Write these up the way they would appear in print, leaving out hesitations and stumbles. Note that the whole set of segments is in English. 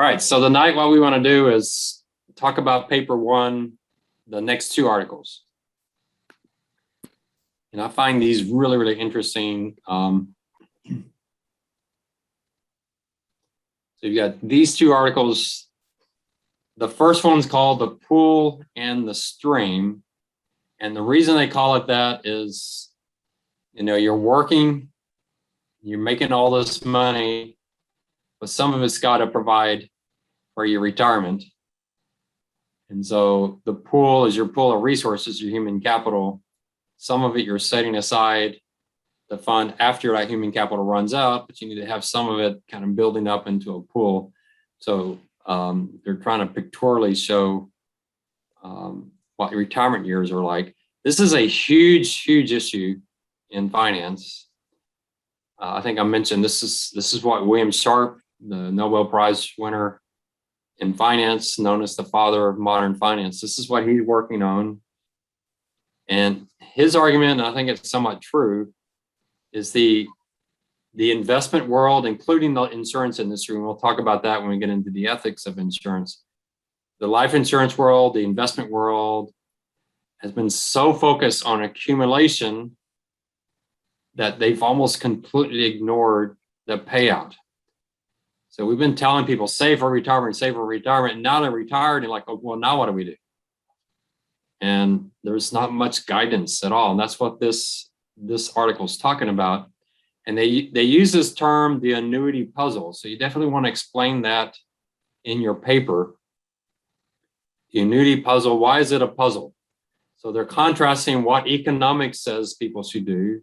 right, so tonight what we want to do is talk about paper one, the next two articles. And I find these really, really interesting. So you've got these two articles. The first one's called The Pool and the Stream. And the reason they call it that is, you're working, you're making all this money, but some of it's got to provide for your retirement. And so the pool is your pool of resources, your human capital. Some of it you're setting aside to fund after that human capital runs out, but you need to have some of it kind of building up into a pool. So they're trying to pictorially show what your retirement years are like. This is a huge, huge issue in finance. I think I mentioned this is what William Sharpe, the Nobel Prize winner in finance, known as the father of modern finance, this is what he's working on. And his argument, and I think it's somewhat true, is the investment world, including the insurance industry, and we'll talk about that when we get into the ethics of insurance. The life insurance world, the investment world, has been so focused on accumulation that they've almost completely ignored the payout. So we've been telling people, save for retirement, and now they're retired, and like, oh, well, now what do we do? And there's not much guidance at all. And that's what this article is talking about. And they use this term, the annuity puzzle. So you definitely want to explain that in your paper. The annuity puzzle, why is it a puzzle? So they're contrasting what economics says people should do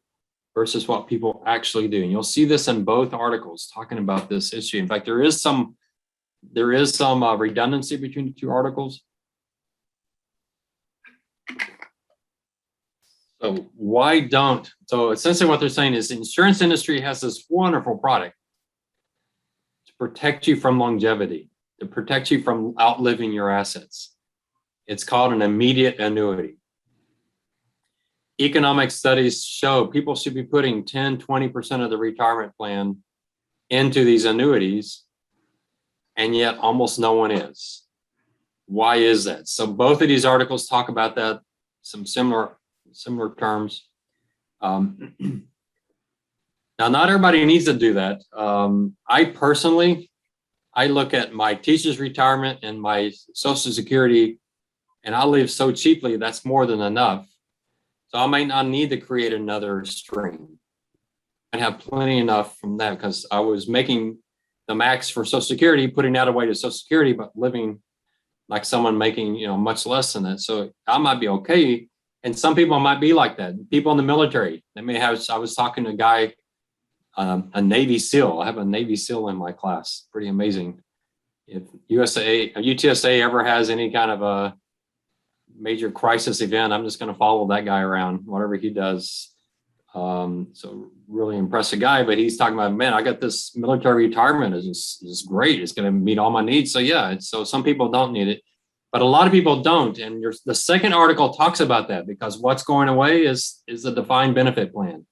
versus what people actually do. And you'll see this in both articles talking about this issue. In fact, there is some redundancy between the two articles. So why don't? So essentially what they're saying is the insurance industry has this wonderful product to protect you from longevity, to protect you from outliving your assets. It's called an immediate annuity. Economic studies show people should be putting 10, 20% of the retirement plan into these annuities, and yet almost no one is. Why is that? So both of these articles talk about that, some similar terms. Now, not everybody needs to do that. I personally look at my teacher's retirement and my Social Security, and I live so cheaply, that's more than enough. So I might not need to create another stream. I have plenty enough from that because I was making the max for Social Security, putting that away to Social Security, but living like someone making, much less than that. So I might be okay. And some people might be like that. People in the military, they may have, I was talking to a guy, a Navy SEAL. I have a Navy SEAL in my class. Pretty amazing. If UTSA ever has any kind of a major crisis event, I'm just going to follow that guy around, whatever he does. So really impressive guy, but he's talking about, man, I got this military retirement is great. It's going to meet all my needs. So yeah, so some people don't need it, but a lot of people don't. And the second article talks about that because what's going away is the defined benefit plan.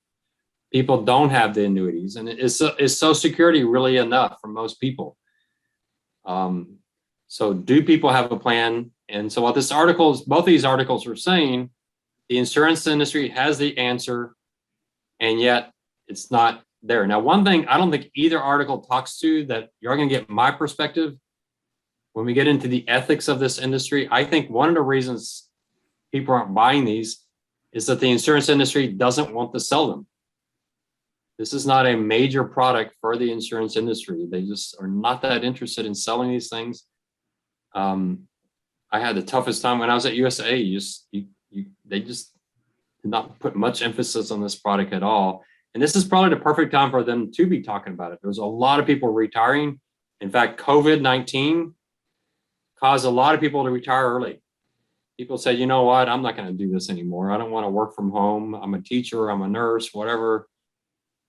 People don't have the annuities, and is Social Security really enough for most people? So do people have a plan? And so what both of these articles are saying, the insurance industry has the answer, and yet it's not there. Now, one thing I don't think either article talks to that you're going to get my perspective when we get into the ethics of this industry. I think one of the reasons people aren't buying these is that the insurance industry doesn't want to sell them. This is not a major product for the insurance industry. They just are not that interested in selling these things. I had the toughest time when I was at UTSA. They just did not put much emphasis on this product at all. And this is probably the perfect time for them to be talking about it. There's a lot of people retiring. In fact, COVID-19 caused a lot of people to retire early. People said, you know what, I'm not going to do this anymore. I don't want to work from home. I'm a teacher, I'm a nurse, whatever.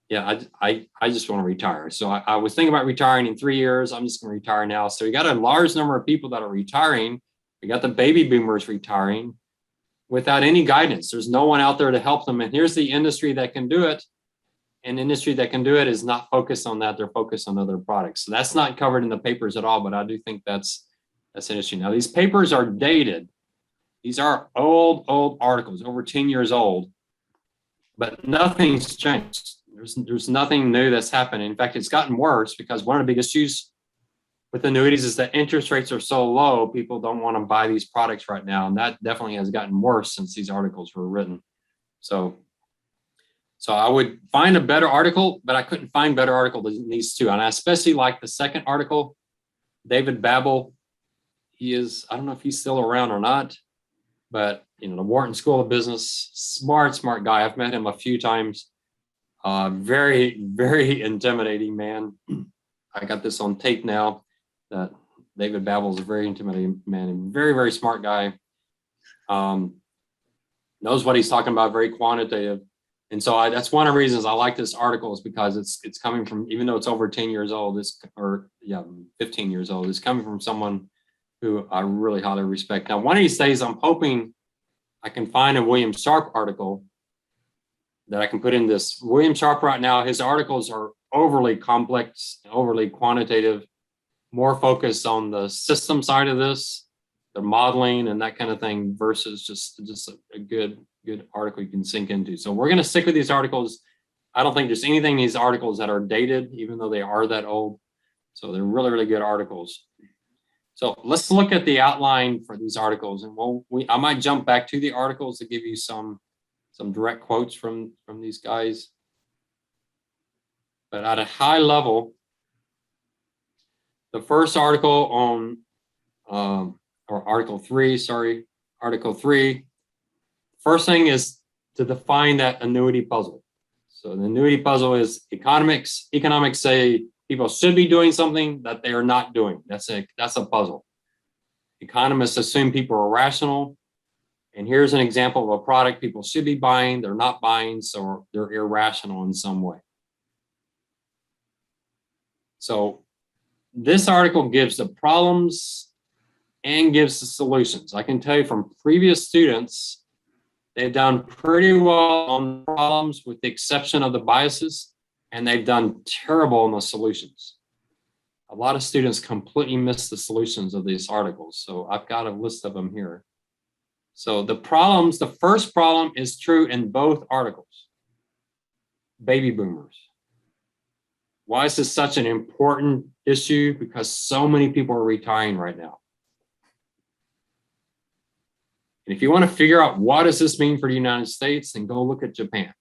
Yeah, I just want to retire. So I was thinking about retiring in 3 years. I'm just going to retire now. So we got a large number of people that are retiring. We got the baby boomers retiring without any guidance. There's no one out there to help them. And here's the industry that can do it. an industry that can do it is not focused on that. They're focused on other products. So that's not covered in the papers at all, but I do think that's an issue. Now, these papers are dated. These are old articles, over 10 years old, but nothing's changed. There's nothing new that's happened. In fact, it's gotten worse because one of the big issues with annuities is that interest rates are so low, people don't want to buy these products right now. And that definitely has gotten worse since these articles were written. So I would find a better article, but I couldn't find better article than these two. And I especially like the second article, David Babel. He is, I don't know if he's still around or not, but the Wharton School of Business, smart guy. I've met him a few times. Very, very intimidating man. I got this on tape now that David Babel is a very intimidating man and very, very smart guy. Knows what he's talking about, very quantitative. And so that's one of the reasons I like this article, is because it's coming from, even though it's over 10 years old, 15 years old, it's coming from someone who I really highly respect. Now, one of these days, I'm hoping I can find a William Sharp article that I can put in this. William Sharp right now, his articles are overly complex, overly quantitative, more focused on the system side of this, the modeling and that kind of thing, versus just a good article you can sink into. So we're going to stick with these articles. I don't think there's anything in these articles that are dated, even though they are that old. So they're really, really good articles. So let's look at the outline for these articles, and I might jump back to the articles to give you some direct quotes from these guys. But at a high level, the first article on, or Article 3, first thing is to define that annuity puzzle. So the annuity puzzle is economics. Economics say people should be doing something that they are not doing. That's a puzzle. Economists assume people are rational. And here's an example of a product people should be buying. They're not buying, so they're irrational in some way. So this article gives the problems and gives the solutions. I can tell you from previous students, they've done pretty well on problems with the exception of the biases, and they've done terrible on the solutions. A lot of students completely miss the solutions of these articles. So I've got a list of them here. So the problems, the first problem is true in both articles. Baby boomers. Why is this such an important issue? Because so many people are retiring right now. And if you want to figure out what does this mean for the United States, then go look at Japan.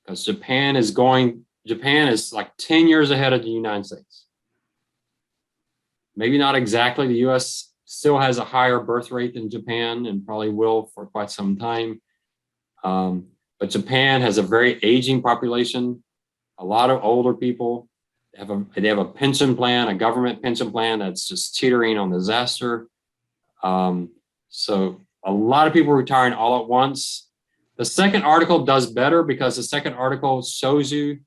Because Japan is like 10 years ahead of the United States. Maybe not exactly. The US still has a higher birth rate than Japan and probably will for quite some time. But Japan has a very aging population, a lot of older people. They have a pension plan, a government pension plan that's just teetering on disaster. So a lot of people retiring all at once. The second article does better because the second article shows you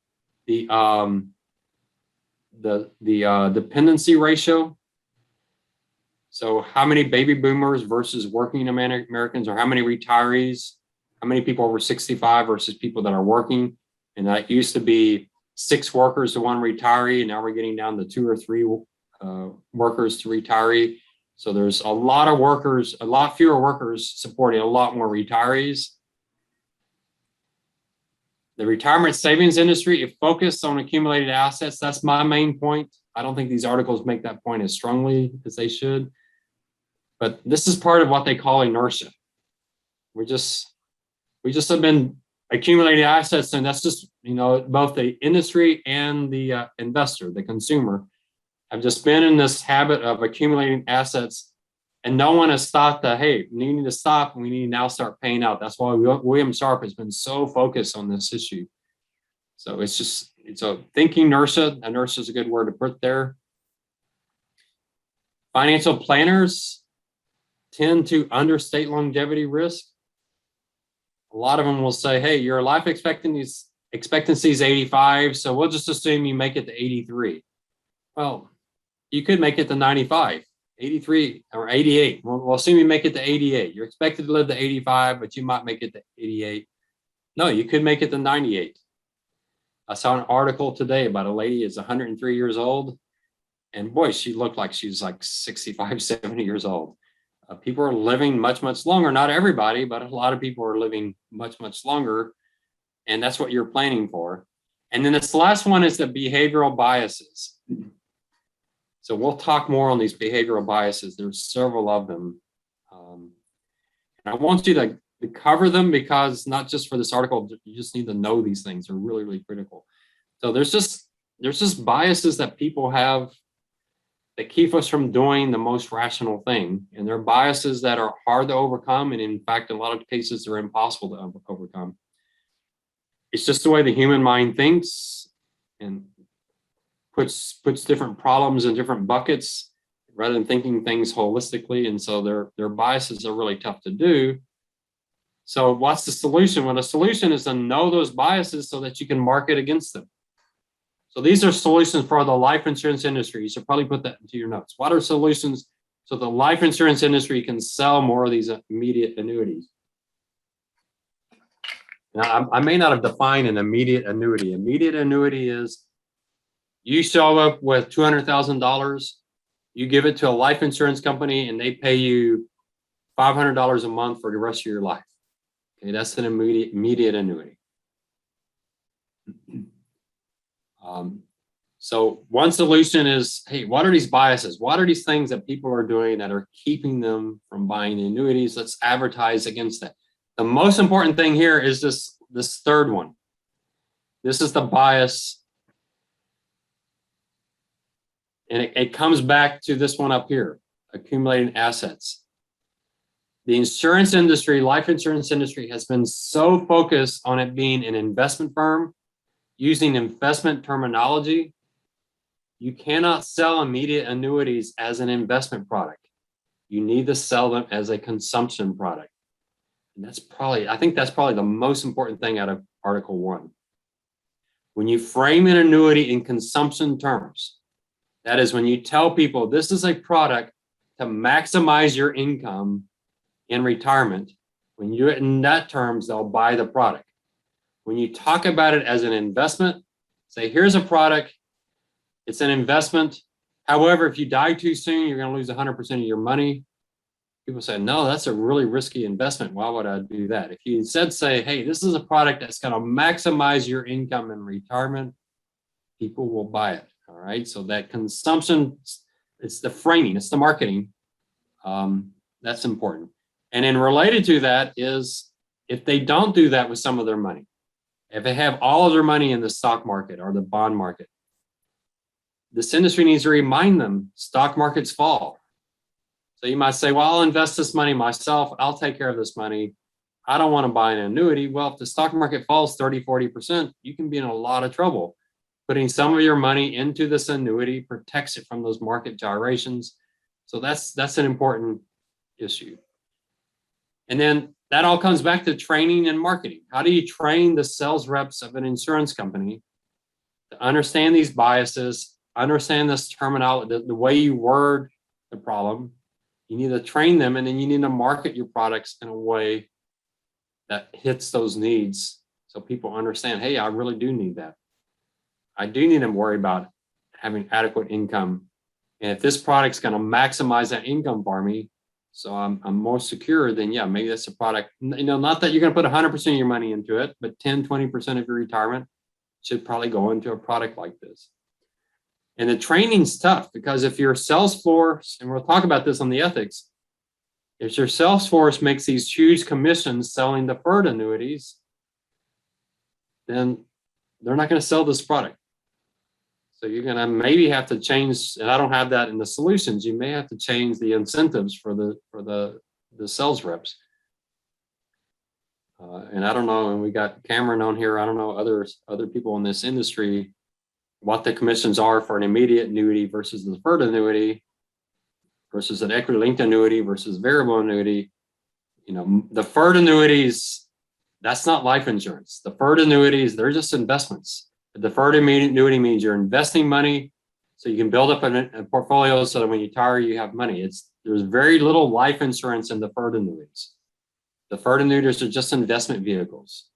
the dependency ratio. So how many baby boomers versus working Americans, or how many retirees, how many people over 65 versus people that are working. And that used to be 6 workers to 1 retiree. And now we're getting down to 2 or 3 workers to retiree. So there's a lot of workers, a lot fewer workers supporting a lot more retirees. The retirement savings industry, if focused on accumulated assets, that's my main point. I don't think these articles make that point as strongly as they should. But this is part of what they call inertia. We just have been accumulating assets, and that's just, both the industry and the investor, the consumer, have just been in this habit of accumulating assets, and no one has thought that, hey, we need to stop, and we need to now start paying out. That's why William Sharp has been so focused on this issue. So it's a thinking inertia. Inertia is a good word to put there. Financial planners tend to understate longevity risk. A lot of them will say, hey, your life expectancy is 85, so we'll just assume you make it to 83. Well, you could make it to 95, 83, or 88. We'll assume you make it to 88. You're expected to live to 85, but you might make it to 88. No, you could make it to 98. I saw an article today about a lady is 103 years old. And boy, she looked like she's like 65, 70 years old. People are living much, much longer. Not everybody, but a lot of people are living much, much longer. And that's what you're planning for. And then this last one is the behavioral biases. So we'll talk more on these behavioral biases. There's several of them. And I want you to cover them because not just for this article, you just need to know these things. They're really, really critical. So there's just biases that people have that keep us from doing the most rational thing. And they're biases that are hard to overcome. And in fact, in a lot of cases, they're impossible to overcome. It's just the way the human mind thinks and puts different problems in different buckets rather than thinking things holistically. And so their biases are really tough to do. So what's the solution? Well, the solution is to know those biases so that you can market against them. So these are solutions for the life insurance industry. You should probably put that into your notes. What are solutions so the life insurance industry can sell more of these immediate annuities? Now, I may not have defined an immediate annuity. Immediate annuity is you show up with $200,000, you give it to a life insurance company, and they pay you $500 a month for the rest of your life. Okay, that's an immediate annuity. So one solution is, hey, what are these biases? What are these things that people are doing that are keeping them from buying the annuities? Let's advertise against that. The most important thing here is this third one. This is the bias. And it comes back to this one up here, accumulating assets. The insurance industry, life insurance industry, has been so focused on it being an investment firm, using investment terminology. You cannot sell immediate annuities as an investment product. You need to sell them as a consumption product. And I think that's probably the most important thing out of Article 1. When you frame an annuity in consumption terms, that is when you tell people this is a product to maximize your income in retirement. When you're in that terms, they'll buy the product. When you talk about it as an investment, say, here's a product, it's an investment. However, if you die too soon, you're going to lose 100% of your money. People say, no, that's a really risky investment. Why would I do that? If you instead say, hey, this is a product that's going to maximize your income in retirement, people will buy it. All right. So that consumption, it's the framing, it's the marketing. That's important. And then related to that is if they don't do that with some of their money, if they have all of their money in the stock market or the bond market, this industry needs to remind them stock markets fall. So you might say, well, I'll invest this money myself. I'll take care of this money. I don't want to buy an annuity. Well, if the stock market falls 30, 40%, you can be in a lot of trouble. Putting some of your money into this annuity protects it from those market gyrations. So that's an important issue. And then that all comes back to training and marketing. How do you train the sales reps of an insurance company to understand these biases, understand this terminology, the way you word the problem? You need to train them, and then you need to market your products in a way that hits those needs so people understand, hey, I really do need that. I do need to worry about having adequate income. And if this product's going to maximize that income for me, so I'm more secure, then yeah, maybe that's a product. Not that you're going to put 100% of your money into it, but 10, 20% of your retirement should probably go into a product like this. And the training's tough because if your sales force, and we'll talk about this on the ethics, if your sales force makes these huge commissions selling deferred annuities, then they're not going to sell this product. So you're going to maybe have to change, and I don't have that in the solutions, you may have to change the incentives for the sales reps. And I don't know, and we got Cameron on here, I don't know other people in this industry, what the commissions are for an immediate annuity versus the deferred annuity versus an equity linked annuity versus variable annuity. Deferred annuities, that's not life insurance. Deferred annuities, they're just investments. A deferred annuity means you're investing money so you can build up a portfolio so that when you retire, you have money. There's very little life insurance in deferred annuities. Deferred annuities are just investment vehicles.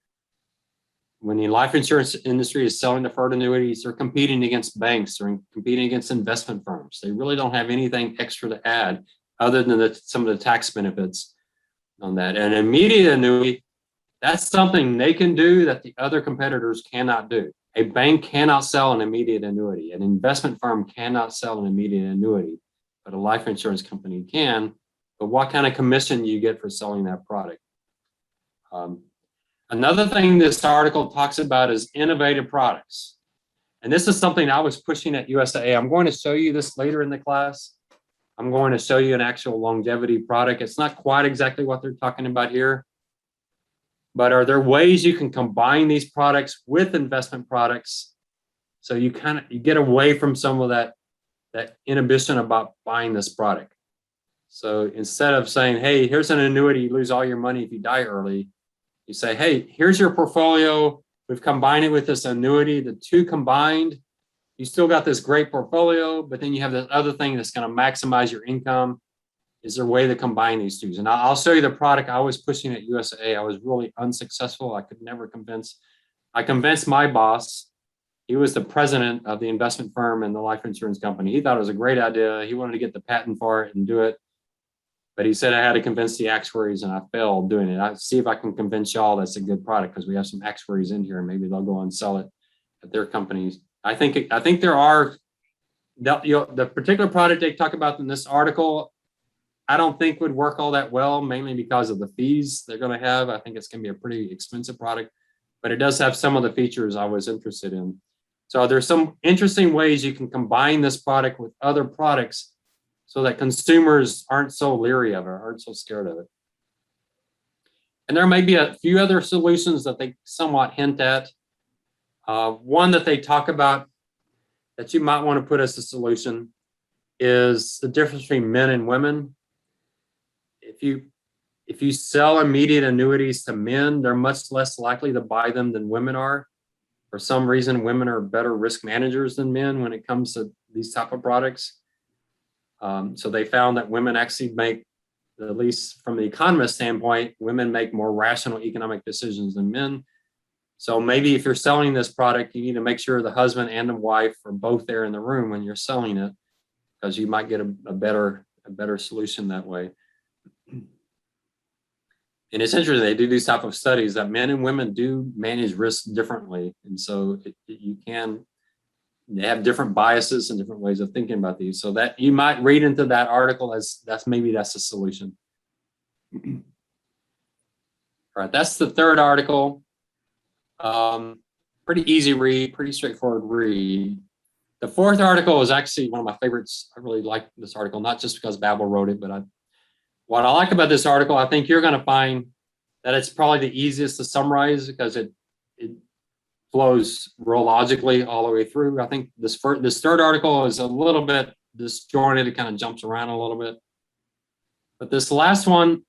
when the life insurance industry is selling deferred annuities, they're competing against banks, they're competing against investment firms. They really don't have anything extra to add other than some of the tax benefits on that. And immediate annuity, that's something they can do that the other competitors cannot do. A bank cannot sell an immediate annuity. An investment firm cannot sell an immediate annuity, but a life insurance company can. But what kind of commission do you get for selling that product? Another thing this article talks about is innovative products. And this is something I was pushing at USAA. I'm going to show you this later in the class. I'm going to show you an actual longevity product. It's not quite exactly what they're talking about here. But are there ways you can combine these products with investment products so you get away from some of that inhibition about buying this product? So instead of saying, hey, here's an annuity, you lose all your money if you die early, you say, hey, here's your portfolio. We've combined it with this annuity. The two combined, you still got this great portfolio, but then you have this other thing that's going to maximize your income. Is there a way to combine these two? And I'll show you the product I was pushing at USAA. I was really unsuccessful. I could never convince. I convinced my boss. He was the president of the investment firm and the life insurance company. He thought it was a great idea. He wanted to get the patent for it and do it. But he said I had to convince the actuaries, and I failed doing it. I'll see if I can convince y'all that's a good product, because we have some actuaries in here, and maybe they'll go and sell it at their companies. I think there are, the particular product they talk about in this article, I don't think would work all that well, mainly because of the fees they're going to have. I think it's going to be a pretty expensive product, but it does have some of the features I was interested in. So there's some interesting ways you can combine this product with other products so that consumers aren't so leery of it, aren't so scared of it. And there may be a few other solutions that they somewhat hint at. One that they talk about that you might want to put as a solution is the difference between men and women. If you sell immediate annuities to men, they're much less likely to buy them than women are. For some reason, women are better risk managers than men when it comes to these type of products. So they found that women actually make, at least from the economist standpoint, women make more rational economic decisions than men. So maybe if you're selling this product, you need to make sure the husband and the wife are both there in the room when you're selling it, because you might get a better solution that way. And it's interesting, they do these type of studies that men and women do manage risk differently. And so they have different biases and different ways of thinking about these. So that you might read into that article as that's a solution. All right, that's the third article. Pretty easy read, pretty straightforward read. The fourth article is actually one of my favorites. I really like this article, not just because Babel wrote it, but what I like about this article, I think you're going to find that it's probably the easiest to summarize because it flows real logically all the way through. I think this third article is a little bit disjointed. It kind of jumps around a little bit. But this last one,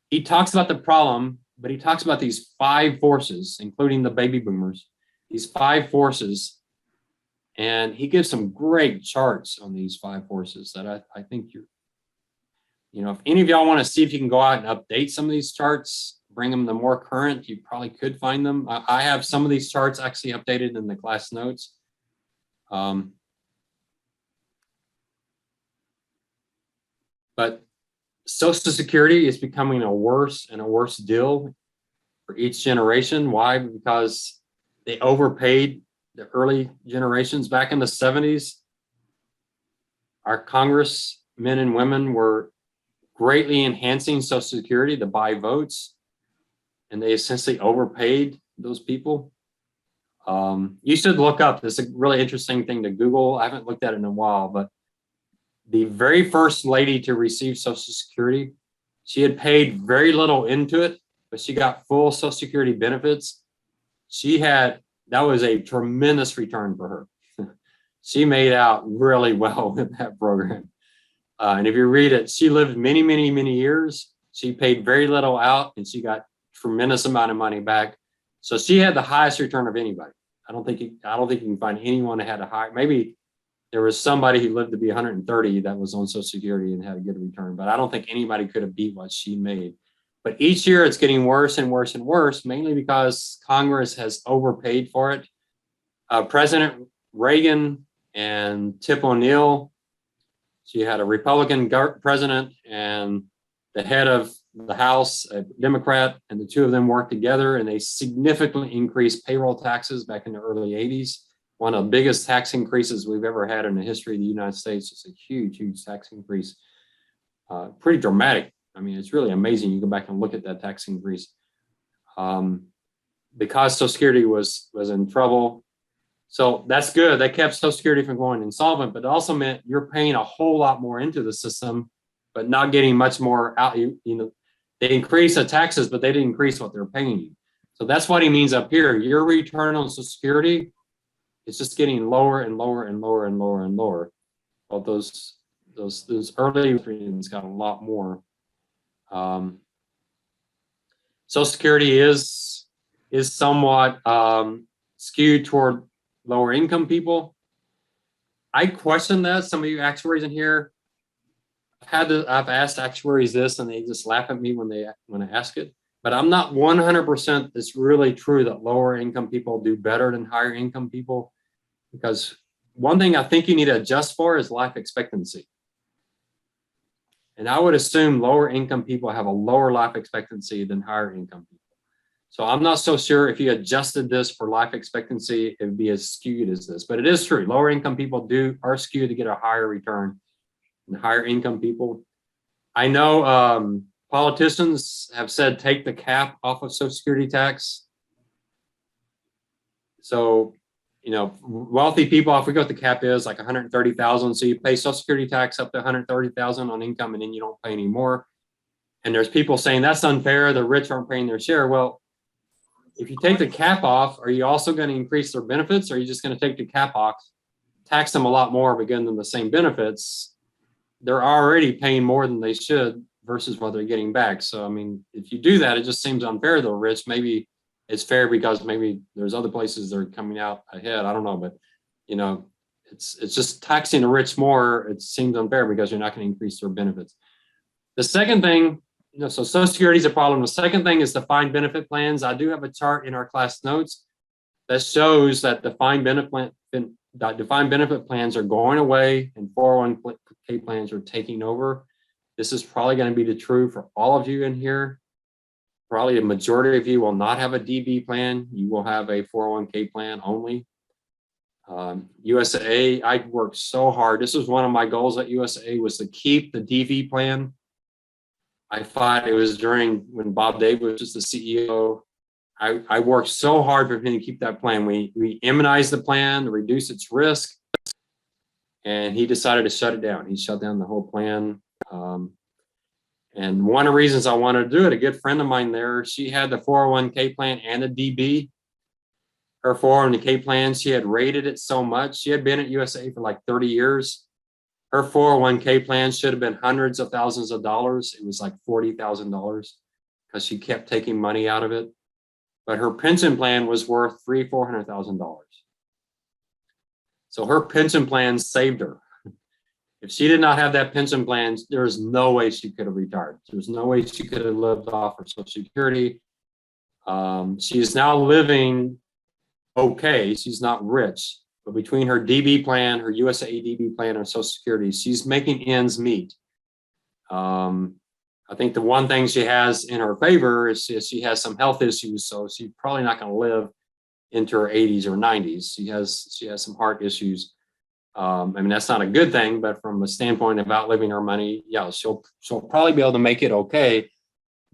he talks about the problem, but he talks about these 5 forces, including the baby boomers, these 5 forces. And he gives some great charts on these 5 forces that I think if any of y'all want to see if you can go out and update some of these charts, bring them to more current, you probably could find them. I have some of these charts actually updated in the class notes. But Social Security is becoming a worse and a worse deal for each generation. Why? Because they overpaid the early generations. Back in the 70s, our congressmen and women were greatly enhancing Social Security to buy votes, and they essentially overpaid those people. You should look up, this is a really interesting thing to Google. I haven't looked at it in a while, but the very first lady to receive Social Security, she had paid very little into it, but she got full Social Security benefits. That was a tremendous return for her. She made out really well with that program. And if you read it, she lived many, many, many years. She paid very little out, and she got tremendous amount of money back. So she had the highest return of anybody. I don't think you can find anyone that had a high. Maybe there was somebody who lived to be 130 that was on Social Security and had a good return, but I don't think anybody could have beat what she made. But each year it's getting worse and worse and worse, mainly because Congress has overpaid for it. President Reagan and Tip O'Neill, she had a Republican president and the head of the House, a Democrat, and the two of them worked together and they significantly increased payroll taxes back in the early 80s. One of the biggest tax increases we've ever had in the history of the United States. It's a huge, huge tax increase. Pretty dramatic. I mean, it's really amazing. You go back and look at that tax increase. Because Social Security was in trouble. So that's good. That kept Social Security from going insolvent, but it also meant you're paying a whole lot more into the system, but not getting much more out. You know, they increase the taxes, but they didn't increase what they're paying you. So that's what he means up here. Your return on Social Security is just getting lower and lower and lower and lower and lower. Well, those early premiums got a lot more. Social Security is somewhat skewed toward lower income people. I question that. Some of you actuaries in here, I've asked actuaries this and they just laugh at me when I ask it. But I'm not 100% it's really true that lower income people do better than higher income people, because one thing I think you need to adjust for is life expectancy. And I would assume lower income people have a lower life expectancy than higher income people. So I'm not so sure if you adjusted this for life expectancy, it would be as skewed as this, but it is true. Lower income people are skewed to get a higher return than higher income people. I know politicians have said, take the cap off of Social Security tax. So, you know, wealthy people, if we go what the cap is like 130,000. So you pay Social Security tax up to 130,000 on income and then you don't pay any more. And there's people saying that's unfair. The rich aren't paying their share. Well, if you take the cap off, are you also going to increase their benefits? Or are you just going to take the cap off, tax them a lot more, but give them the same benefits? They're already paying more than they should versus what they're getting back. So, I mean, if you do that, it just seems unfair to the rich. Maybe it's fair because maybe there's other places that are coming out ahead. I don't know, but you know, it's just taxing the rich more. It seems unfair because you're not going to increase their benefits. The second thing, you know, so Social Security is a problem. The second thing is defined benefit plans. I do have a chart in our class notes that shows that defined benefit plans are going away and 401k plans are taking over. This is probably going to be true for all of you in here. Probably a majority of you will not have a DB plan. You will have a 401k plan only. USAA, I worked so hard. This was one of my goals at USAA, was to keep the DV plan. I thought it was during when Bob Davis was the CEO. I worked so hard for him to keep that plan. We immunized the plan to reduce its risk, and he decided to shut it down. He shut down the whole plan. And one of the reasons I wanted to do it, a good friend of mine there, she had the 401k plan and the DB. Her 401k plan, she had rated it so much. She had been at USA for like 30 years. Her 401k plan should have been hundreds of thousands of dollars. It was like $40,000 because she kept taking money out of it. But her pension plan was worth $300,000-$400,000. So her pension plan saved her. If she did not have that pension plan, there's no way she could have retired. There's no way she could have lived off her Social Security. She is now living okay. She's not rich, but between her DB plan, her USAA DB plan, and Social Security, she's making ends meet. I think the one thing she has in her favor is she has some health issues, so she's probably not going to live into her 80s or 90s. She has some heart issues. I mean, that's not a good thing, but from a standpoint of outliving her money, yeah, she'll probably be able to make it okay.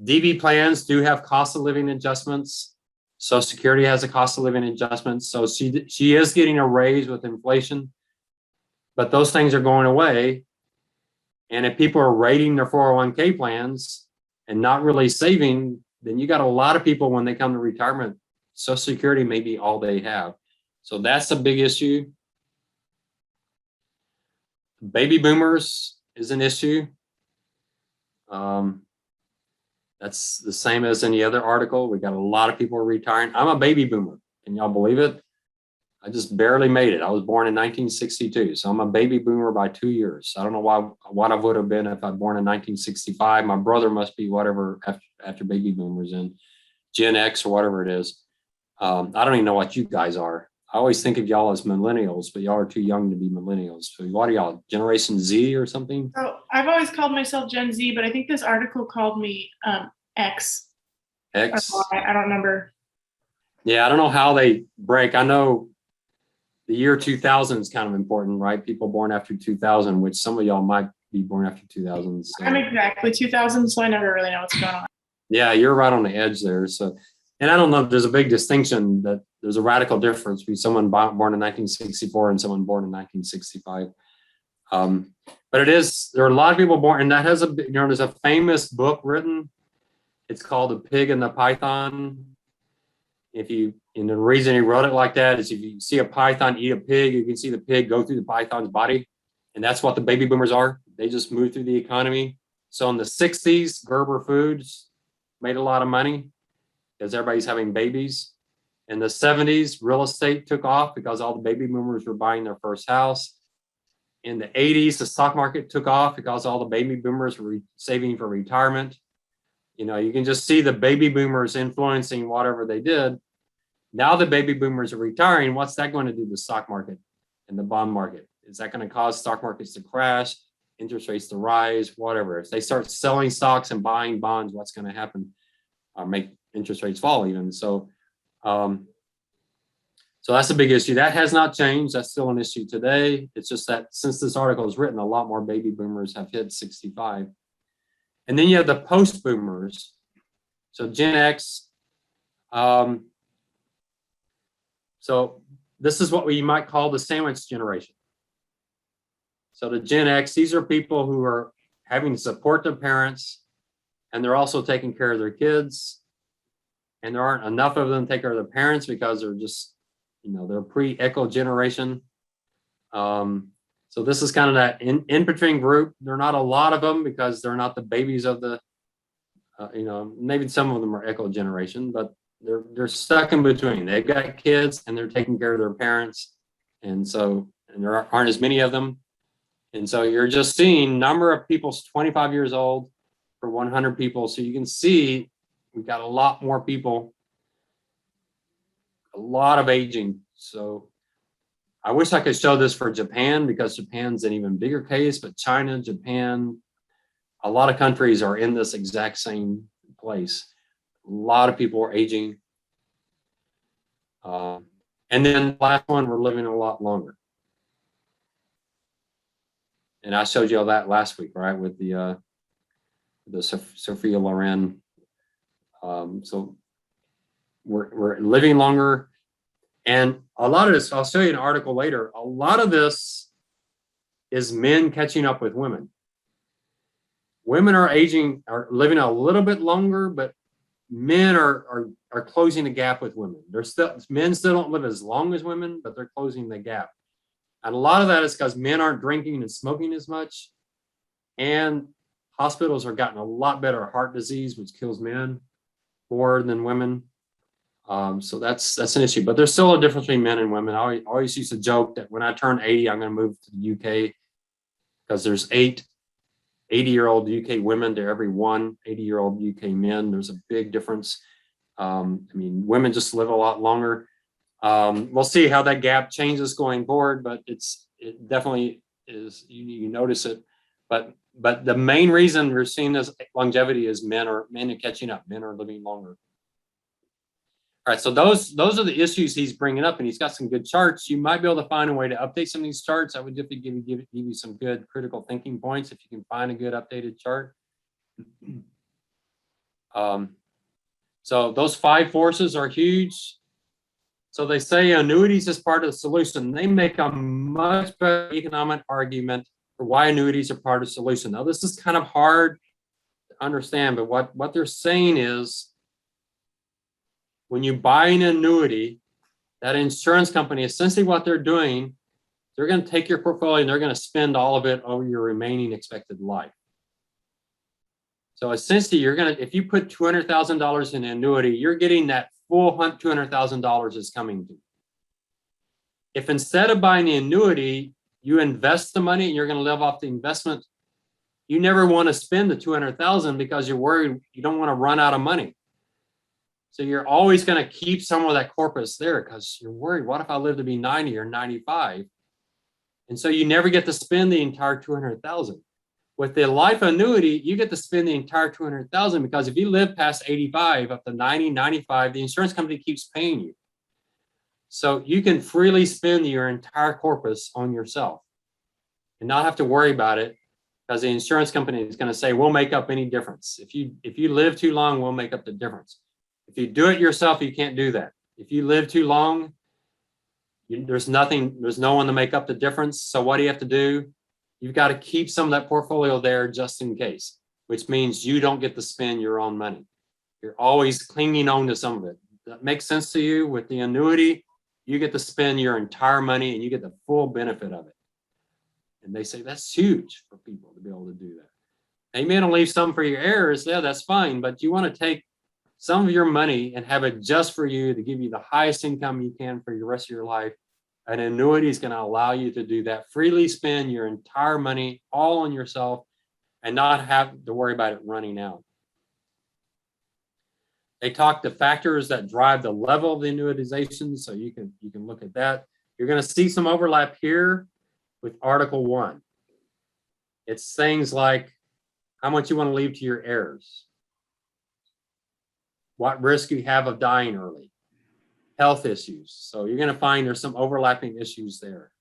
DB plans do have cost of living adjustments. Social Security has a cost of living adjustment. So she is getting a raise with inflation, but those things are going away. And if people are rating their 401k plans and not really saving, then you got a lot of people when they come to retirement, Social Security may be all they have. So that's a big issue. Baby boomers is an issue. That's the same as any other article. We got a lot of people retiring. I'm a baby boomer. Can y'all believe it? I just barely made it. I was born in 1962, so I'm a baby boomer by 2 years. I don't know what I would have been if I'd born in 1965. My brother must be whatever after baby boomers in Gen X or whatever it is. I don't even know what you guys are. I always think of y'all as millennials, but y'all are too young to be millennials. So what are y'all, Generation Z or something? So I've always called myself Gen Z, but I think this article called me X. X? I don't remember. Yeah, I don't know how they break. I know the year 2000 is kind of important, right? People born after 2000, which some of y'all might be born after 2000. So. I'm exactly 2000, so I never really know what's going on. Yeah, you're right on the edge there. So, and I don't know if there's a big distinction that there's a radical difference between someone born in 1964 and someone born in 1965. But there are a lot of people born, and that has there's a famous book written. It's called The Pig and the Python. And the reason he wrote it like that is if you see a python eat a pig, you can see the pig go through the python's body. And that's what the baby boomers are. They just move through the economy. So in the 60s, Gerber Foods made a lot of money because everybody's having babies. In the 70s, real estate took off because all the baby boomers were buying their first house. In the 80s, the stock market took off because all the baby boomers were saving for retirement. You can just see the baby boomers influencing whatever they did. Now the baby boomers are retiring. What's that going to do to the stock market and the bond market? Is that going to cause stock markets to crash, interest rates to rise, whatever? If they start selling stocks and buying bonds, what's going to happen? Make interest rates fall even. So that's a big issue. That has not changed. That's still an issue today. It's just that since this article is written, a lot more baby boomers have hit 65. And then you have the post boomers. So Gen X. So this is what we might call the sandwich generation. So the Gen X, these are people who are having to support their parents, and they're also taking care of their kids. And there aren't enough of them to take care of their parents because they're just, they're pre-echo generation. So this is kind of that in between group. There are not a lot of them because they're not the babies of the, maybe some of them are echo generation, but they're stuck in between. They've got kids and they're taking care of their parents. And there aren't as many of them. And so you're just seeing number of people 25 years old for 100 people. So you can see we've got a lot more people, a lot of aging. So I wish I could show this for Japan because Japan's an even bigger case, but China, Japan, a lot of countries are in this exact same place. A lot of people are aging. And then the last one, we're living a lot longer. And I showed you all that last week, right, with the Sophia Loren. So we're living longer. And a lot of this, I'll show you an article later, a lot of this is men catching up with women. Women are living a little bit longer, but men are closing the gap with women. Men still don't live as long as women, but they're closing the gap. And a lot of that is because men aren't drinking and smoking as much. And hospitals are gotten a lot better at heart disease, which kills men more than women. So that's an issue, but there's still a difference between men and women. I always used to joke that when I turn 80, I'm going to move to the UK because there's 80-year-old UK women to every 80-year-old UK men. There's a big difference. Women just live a lot longer. We'll see how that gap changes going forward, but it definitely is. You notice it, but the main reason we're seeing this longevity is men are catching up. Men are living longer. All right, so those are the issues he's bringing up, and he's got some good charts. You might be able to find a way to update some of these charts. I would definitely give you some good critical thinking points if you can find a good updated chart. So those 5 forces are huge. So they say annuities is part of the solution. They make a much better economic argument for why annuities are part of the solution. Now, this is kind of hard to understand, but what they're saying is when you buy an annuity, that insurance company, essentially what they're doing, they're going to take your portfolio and they're going to spend all of it over your remaining expected life. So essentially, if you put $200,000 in an annuity, you're getting that full $200,000 is coming to you. if instead of buying the annuity, you invest the money and you're going to live off the investment, you never want to spend the 200,000 because you're worried you don't want to run out of money. So you're always going to keep some of that corpus there because you're worried, what if I live to be 90 or 95? And so you never get to spend the entire 200,000. With the life annuity, you get to spend the entire 200,000 because if you live past 85 up to 90, 95, the insurance company keeps paying you. So you can freely spend your entire corpus on yourself and not have to worry about it because the insurance company is going to say, we'll make up any difference. If you live too long, we'll make up the difference. If you do it yourself, you can't do that. If you live too long, there's no one to make up the difference. So what do you have to do? You've got to keep some of that portfolio there just in case, which means you don't get to spend your own money. You're always clinging on to some of it. That makes sense to you? With the annuity, you get to spend your entire money and you get the full benefit of it. And they say that's huge for people to be able to do that. They may leave some for your heirs. Yeah, that's fine. But you want to take some of your money and have it just for you to give you the highest income you can for the rest of your life. An annuity is going to allow you to do that, freely spend your entire money all on yourself and not have to worry about it running out. They talk the factors that drive the level of the annuitization, so you can look at that. You're going to see some overlap here with Article 1. It's things like how much you want to leave to your heirs, what risk you have of dying early, health issues. So you're going to find there's some overlapping issues there.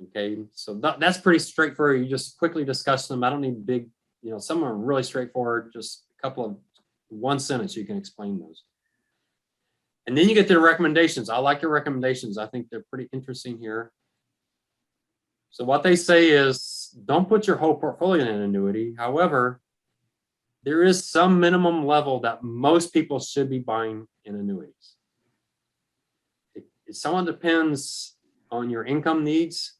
Okay, so that's pretty straightforward. You just quickly discuss them. I don't need big, some are really straightforward, just a couple of one sentence, you can explain those. And then you get to the recommendations. I like your recommendations. I think they're pretty interesting here. So what they say is don't put your whole portfolio in an annuity. However, there is some minimum level that most people should be buying in annuities. It somewhat depends on your income needs.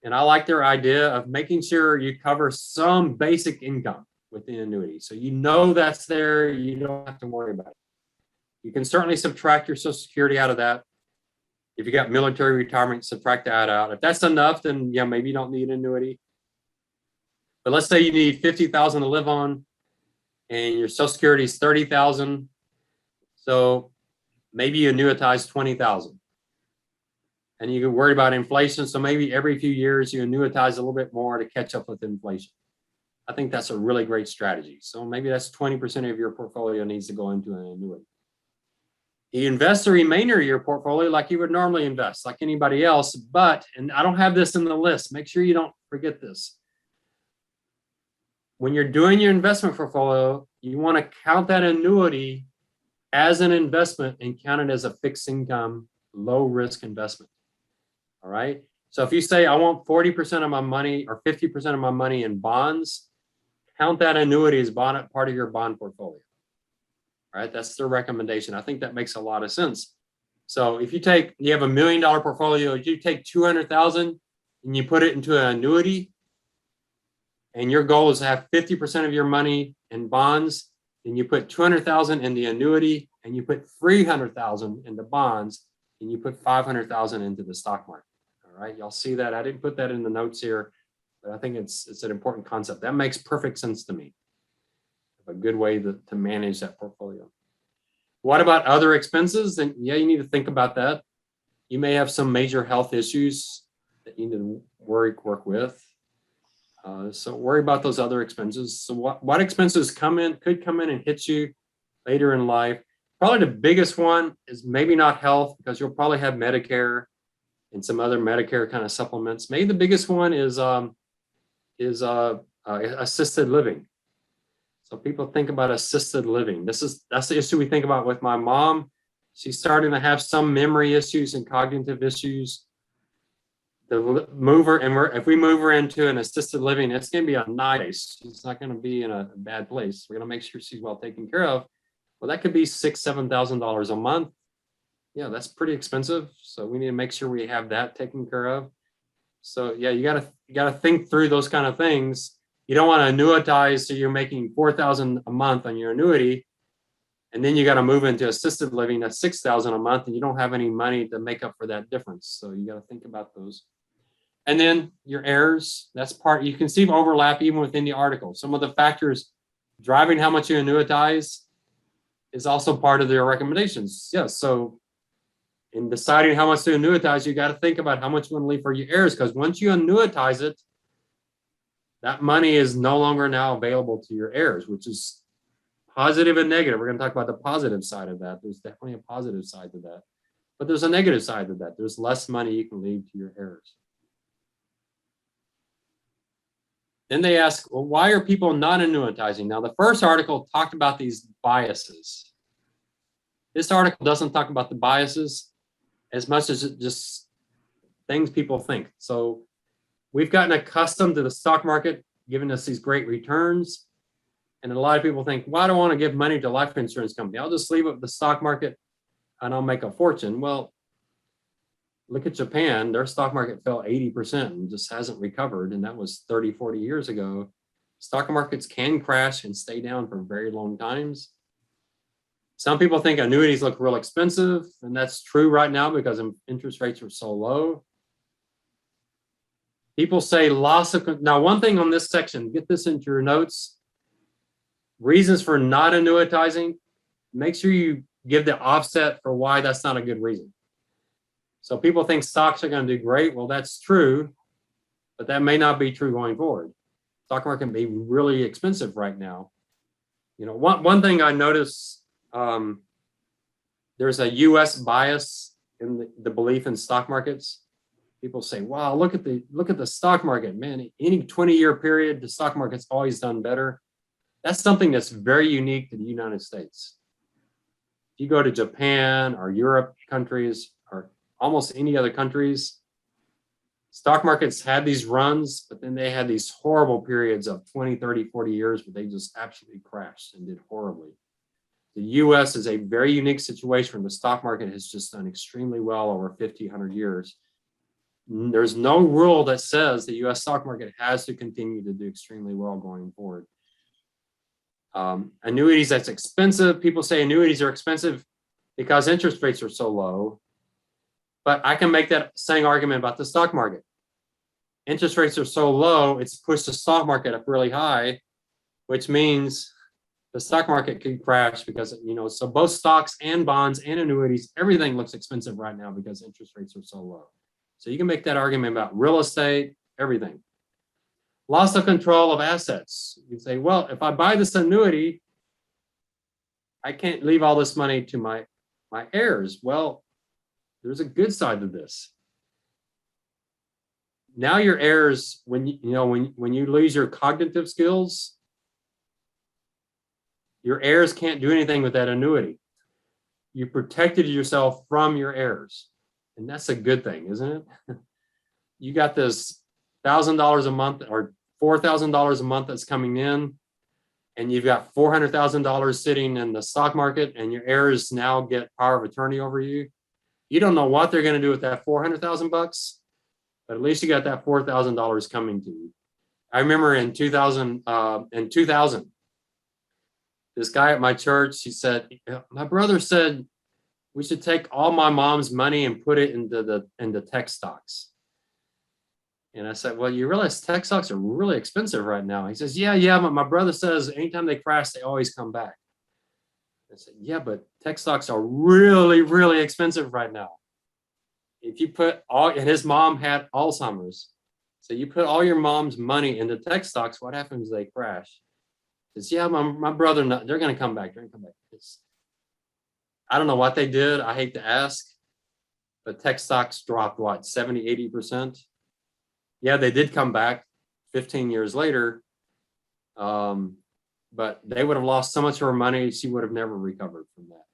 And I like their idea of making sure you cover some basic income with the annuity. So that's there, you don't have to worry about it. You can certainly subtract your Social Security out of that. If you got military retirement, subtract that out. If that's enough, then maybe you don't need an annuity. But let's say you need 50,000 to live on and your Social Security is 30,000. So maybe you annuitize 20,000. And you can worry about inflation. So maybe every few years you annuitize a little bit more to catch up with inflation. I think that's a really great strategy. So maybe that's 20% of your portfolio needs to go into an annuity. You invest the remainder of your portfolio like you would normally invest, like anybody else. But, and I don't have this in the list, make sure you don't forget this. When you're doing your investment portfolio, you want to count that annuity as an investment and count it as a fixed income, low risk investment. All right. So if you say, I want 40% of my money or 50% of my money in bonds, count that annuity as part of your bond portfolio. All right. That's the recommendation. I think that makes a lot of sense. So if you have $1 million portfolio, you take 200,000 and you put it into an annuity, and your goal is to have 50% of your money in bonds, and you put 200,000 in the annuity, and you put 300,000 into bonds, and you put 500,000 into the stock market. All right, y'all see that? I didn't put that in the notes here, but I think it's an important concept. That makes perfect sense to me. A good way to manage that portfolio. What about other expenses? Then you need to think about that. You may have some major health issues that you need to work with. So worry about those other expenses. So what expenses could come in and hit you later in life? Probably the biggest one is maybe not health, because you'll probably have Medicare and some other Medicare kind of supplements. Maybe the biggest one is assisted living. So people think about assisted living. That's the issue we think about with my mom. She's starting to have some memory issues and cognitive issues. If we move her into an assisted living, it's going to be a nice. She's not going to be in a bad place. We're going to make sure she's well taken care of. Well, that could be $6,000-$7,000 a month. Yeah, that's pretty expensive. So we need to make sure we have that taken care of. So yeah, you gotta think through those kind of things. You don't want to annuitize so you're making $4,000 a month on your annuity, And then you got to move into assisted living, that's $6,000 a month, and you don't have any money to make up for that difference. So you got to think about those. And then your heirs, that's part, you can see overlap even within the article. Some of the factors driving how much you annuitize is also part of their recommendations. Yes, so in deciding how much to annuitize, you got to think about how much you want to leave for your heirs, because once you annuitize it, that money is no longer now available to your heirs, which is positive and negative. We're going to talk about the positive side of that. There's definitely a positive side to that, but there's a negative side to that. There's less money you can leave to your heirs. Then they ask, well, why are people not annuitizing? Now, the first article talked about these biases. This article doesn't talk about the biases as much as it just things people think. So we've gotten accustomed to the stock market giving us these great returns. And a lot of people think, well, I don't want to give money to a life insurance company. I'll just leave it with the stock market and I'll make a fortune. Well, look at Japan. Their stock market fell 80% and just hasn't recovered. And that was 30, 40 years ago. Stock markets can crash and stay down for very long times. Some people think annuities look real expensive, and that's true right now because interest rates are so low. People say loss of, now one thing on this section, get this into your notes. Reasons for not annuitizing, make sure you give the offset for why that's not a good reason. So people think stocks are going to do great. Well, that's true, but that may not be true going forward. Stock market can be really expensive right now. You know, one thing I noticed, there's a U.S. bias in the belief in stock markets. People say, wow, look at the stock market, man, any 20-year period, the stock market's always done better. That's something that's very unique to the United States. If you go to Japan or Europe countries or almost any other countries, stock markets had these runs, but then they had these horrible periods of 20, 30, 40 years where they just absolutely crashed and did horribly. The US is a very unique situation where the stock market has just done extremely well over 50, 100 years. There's no rule that says the US stock market has to continue to do extremely well going forward. Annuities, that's expensive. People say annuities are expensive because interest rates are so low. But I can make that same argument about the stock market. Interest rates are so low, it's pushed the stock market up really high, which means the stock market could crash because, you know, so both stocks and bonds and annuities, everything looks expensive right now because interest rates are so low. So you can make that argument about real estate, everything. Loss of control of assets. You say, well, if I buy this annuity, I can't leave all this money to my heirs. Well, there's a good side to this. Now your heirs, when you lose your cognitive skills, your heirs can't do anything with that annuity. You protected yourself from your heirs. And that's a good thing, isn't it? You got this $1,000 a month or $4,000 a month that's coming in, and you've got $400,000 sitting in the stock market, and your heirs now get power of attorney over you. You don't know what they're going to do with that $400,000, but at least you got that $4,000 coming to you. I remember in 2000, this guy at my church, he said, my brother said we should take all my mom's money and put it into tech stocks. And I said, well, you realize tech stocks are really expensive right now. He says, yeah, but my brother says anytime they crash, they always come back. I said, yeah, but tech stocks are really, really expensive right now. If you put and his mom had Alzheimer's. So you put all your mom's money into tech stocks, what happens if they crash? He says, yeah, my brother, they're going to come back. They're going to come back. I don't know what they did. I hate to ask, but tech stocks dropped what, 70, 80%? Yeah, they did come back 15 years later. But they would have lost so much of her money, she would have never recovered from that.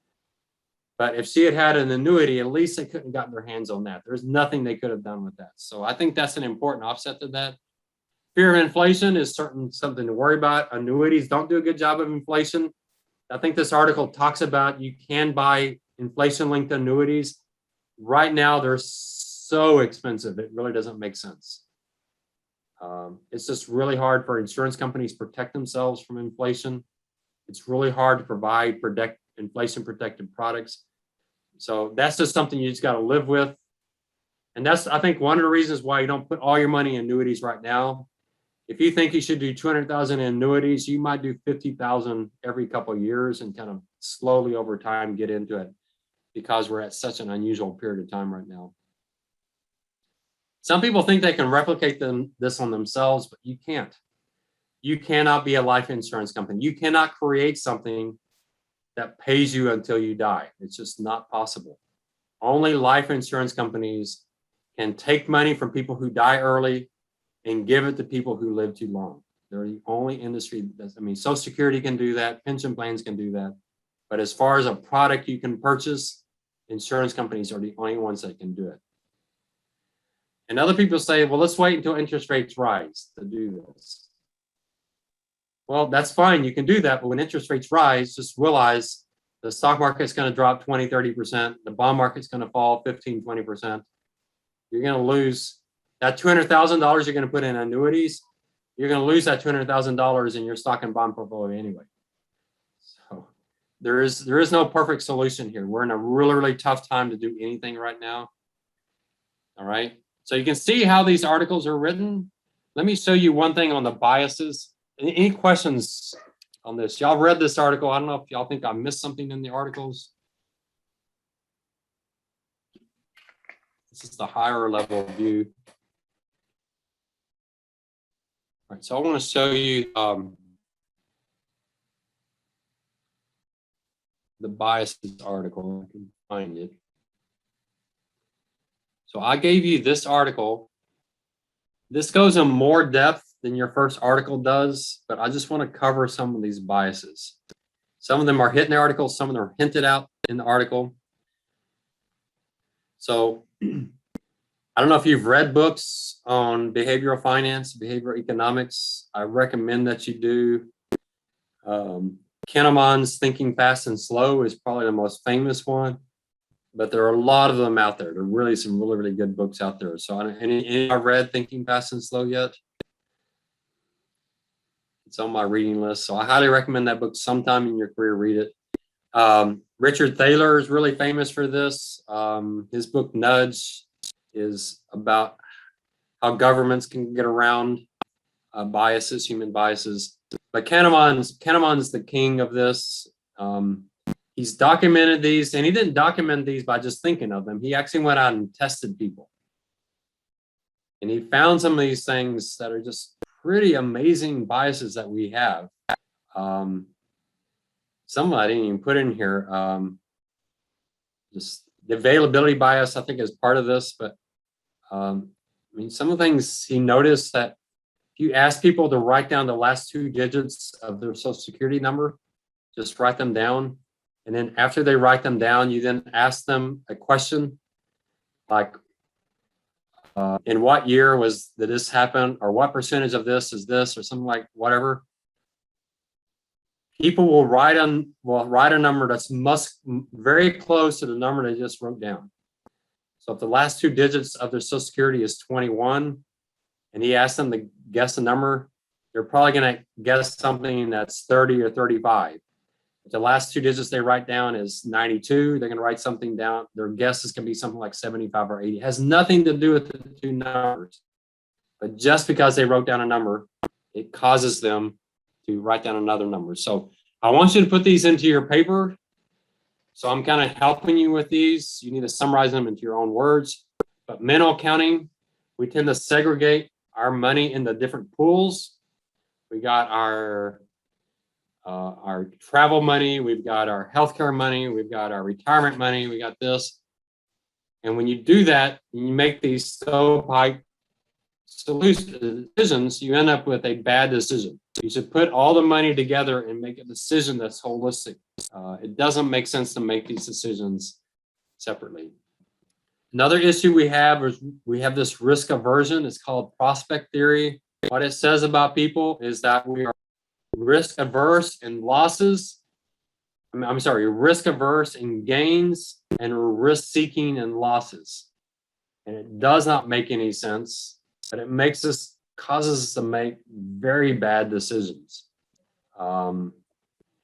But if she had had an annuity, at least they couldn't have gotten their hands on that. There's nothing they could have done with that. So I think that's an important offset to that. Fear of inflation is something to worry about. Annuities don't do a good job of inflation. I think this article talks about you can buy inflation-linked annuities. Right now, they're so expensive, it really doesn't make sense. It's just really hard for insurance companies to protect themselves from inflation. It's really hard to provide inflation protected products. So that's just something you just got to live with. And that's, I think, one of the reasons why you don't put all your money in annuities right now. If you think you should do 200,000 in annuities, you might do 50,000 every couple of years and kind of slowly over time get into it, because we're at such an unusual period of time right now. Some people think they can replicate this on themselves, but you can't. You cannot be a life insurance company. You cannot create something that pays you until you die. It's just not possible. Only life insurance companies can take money from people who die early and give it to people who live too long. They're the only industry that's, I mean, Social Security can do that, pension plans can do that. But as far as a product you can purchase, insurance companies are the only ones that can do it. And other people say, well, let's wait until interest rates rise to do this. Well, that's fine. You can do that. But when interest rates rise, just realize the stock market's going to drop 20, 30%. The bond market's going to fall 15, 20%. You're going to lose that $200,000 you're going to put in annuities. You're going to lose that $200,000 in your stock and bond portfolio anyway. So there is no perfect solution here. We're in a really, really tough time to do anything right now. All right. So you can see how these articles are written. Let me show you one thing on the biases. Any questions on this? Y'all read this article. I don't know if y'all think I missed something in the articles. This is the higher level view. All right, so I want to show you the biases article. I can find it. So I gave you this article. This goes in more depth than your first article does, but I just want to cover some of these biases. Some of them are hit in the article, some of them are hinted out in the article. So I don't know if you've read books on behavioral finance, behavioral economics. I recommend that you do. Kahneman's Thinking Fast and Slow is probably the most famous one, but there are a lot of them out there. There are really some really, really good books out there. So any I've read Thinking Fast and Slow yet? It's on my reading list. So I highly recommend that book. Sometime in your career, read it. Richard Thaler is really famous for this. His book Nudge is about how governments can get around biases, human biases. But Kahneman's the king of this. He's documented these, and he didn't document these by just thinking of them. He actually went out and tested people. And he found some of these things that are just pretty amazing biases that we have. Some I didn't even put in here. Just the availability bias, I think, is part of this. But I mean, some of the things he noticed that if you ask people to write down the last 2 digits of their Social Security number, just write them down. And then after they write them down, you then ask them a question like, in what year did this happen? Or what percentage of this is this, or something like whatever. People will write a number that's very close to the number they just wrote down. So if the last 2 digits of their Social Security is 21, and he asked them to guess a number, they're probably going to guess something that's 30 or 35. If the last 2 digits they write down is 92, they're going to write something down. Their guess is going to be something like 75 or 80. It has nothing to do with the 2 numbers. But just because they wrote down a number, it causes them to write down another number. So I want you to put these into your paper. So I'm kind of helping you with these. You need to summarize them into your own words. But mental accounting, we tend to segregate our money into different pools. We got our travel money, we've got our healthcare money, we've got our retirement money, we got this. And when you do that, you make these stovepipe decisions, you end up with a bad decision. You should put all the money together and make a decision that's holistic. It doesn't make sense to make these decisions separately. Another issue we have is we have this risk aversion. It's called prospect theory. What it says about people is that we are risk averse in losses. I'm sorry, risk averse in gains, and we're risk seeking in losses. And it does not make any sense, but it causes us to make very bad decisions. And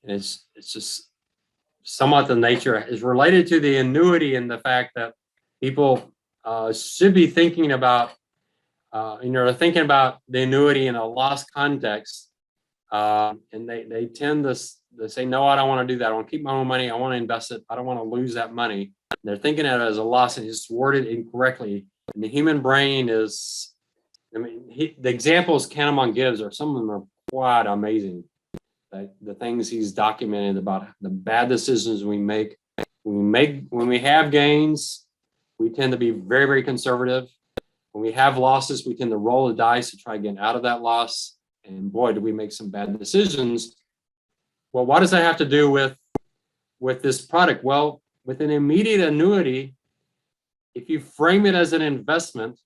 it's just somewhat the nature is related to the annuity and the fact that people should be thinking about, they're thinking about the annuity in a loss context. And they tend to say, no, I don't want to do that. I want to keep my own money. I want to invest it. I don't want to lose that money. And they're thinking of it as a loss and it's worded incorrectly. And the human brain is, the examples Kahneman gives are some of them are quite amazing. The things he's documented about the bad decisions we make. When we have gains, we tend to be very, very conservative. When we have losses, we tend to roll the dice to try to get out of that loss. And boy, do we make some bad decisions. Well, what does that have to do with this product? Well, with an immediate annuity, if you frame it as an investment,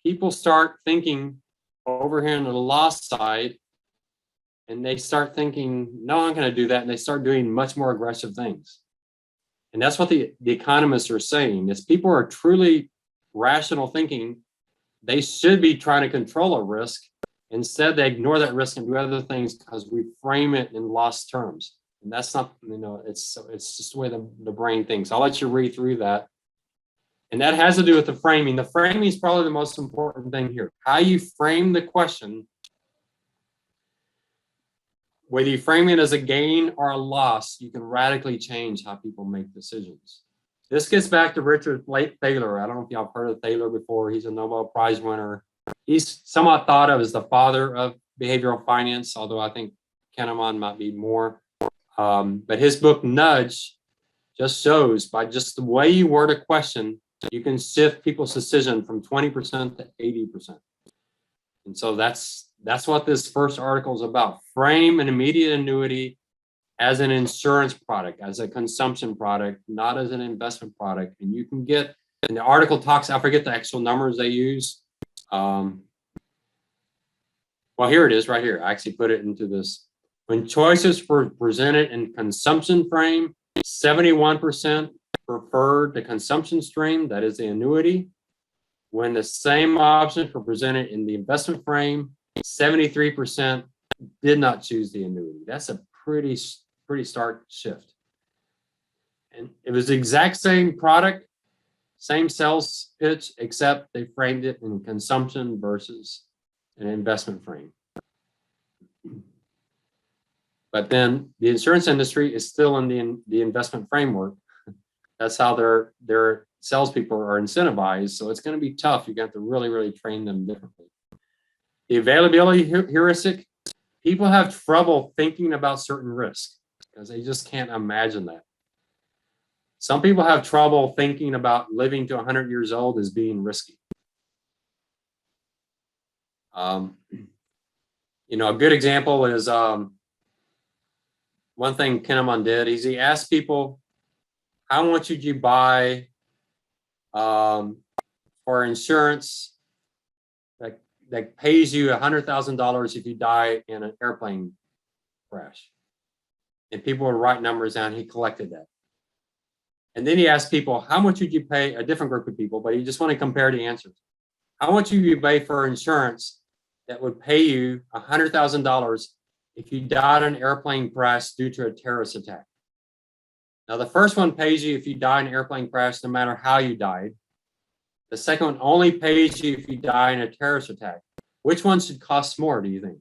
people start thinking over here on the loss side, and they start thinking, no, I'm going to do that. And they start doing much more aggressive things. And that's what the economists are saying is people are truly rational thinking. They should be trying to control a risk. Instead, they ignore that risk and do other things because we frame it in loss terms. And that's not, it's just the way the brain thinks. I'll let you read through that. And that has to do with the framing. The framing is probably the most important thing here. How you frame the question, whether you frame it as a gain or a loss, you can radically change how people make decisions. This gets back to Richard Thaler. I don't know if y'all have heard of Thaler before. He's a Nobel Prize winner. He's somewhat thought of as the father of behavioral finance, although I think Kahneman might be more. But his book, Nudge, just shows by just the way you word a question, you can shift people's decision from 20% to 80%. And so that's what this first article is about. Frame an immediate annuity as an insurance product, as a consumption product, not as an investment product. And you can get, and the article talks, I forget the actual numbers they use. Well, here it is right here. I actually put it into this. When choices were presented in consumption frame, 71% preferred the consumption stream, that is the annuity. When the same options were presented in the investment frame, 73% did not choose the annuity. That's a pretty stark shift. And it was the exact same product, same sales pitch, except they framed it in consumption versus an investment frame. But then the insurance industry is still in the investment framework. That's how their salespeople are incentivized. So it's going to be tough. You got to really, really train them differently. The availability heuristic, people have trouble thinking about certain risks because they just can't imagine that. Some people have trouble thinking about living to 100 years old as being risky. A good example is one thing Kahneman did is he asked people, how much would you buy for insurance that pays you $100,000 if you die in an airplane crash? And people would write numbers down. He collected that. And then he asked people, how much would you pay, a different group of people, but you just want to compare the answers. How much would you pay for insurance that would pay you $100,000 if you died in an airplane crash due to a terrorist attack? Now, the first one pays you if you die in an airplane crash, no matter how you died. The second one only pays you if you die in a terrorist attack. Which one should cost more, do you think?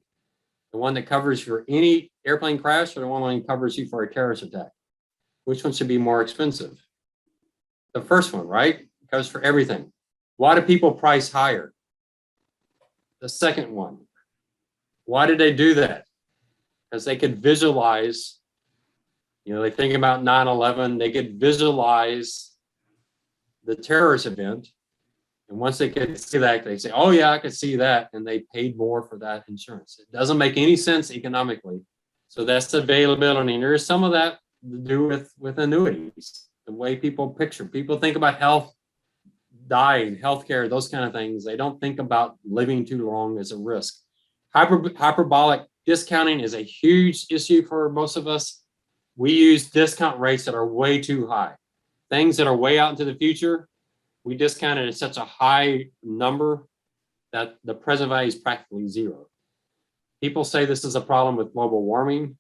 The one that covers for any airplane crash or the one that covers you for a terrorist attack? Which one should be more expensive? The first one, right? It covers for everything. Why do people price higher? The second one. Why did they do that? Because they could visualize, they think about 9/11, they could visualize the terrorist event. And once they could see that, they say, oh yeah, I could see that. And they paid more for that insurance. It doesn't make any sense economically. So that's the availability. And there's some of that to do with annuities, the way people picture. People think about health, dying, healthcare, those kind of things. They don't think about living too long as a risk. Hyperbolic discounting is a huge issue for most of us. We use discount rates that are way too high. Things that are way out into the future, we discount it at such a high number that the present value is practically zero. People say this is a problem with global warming.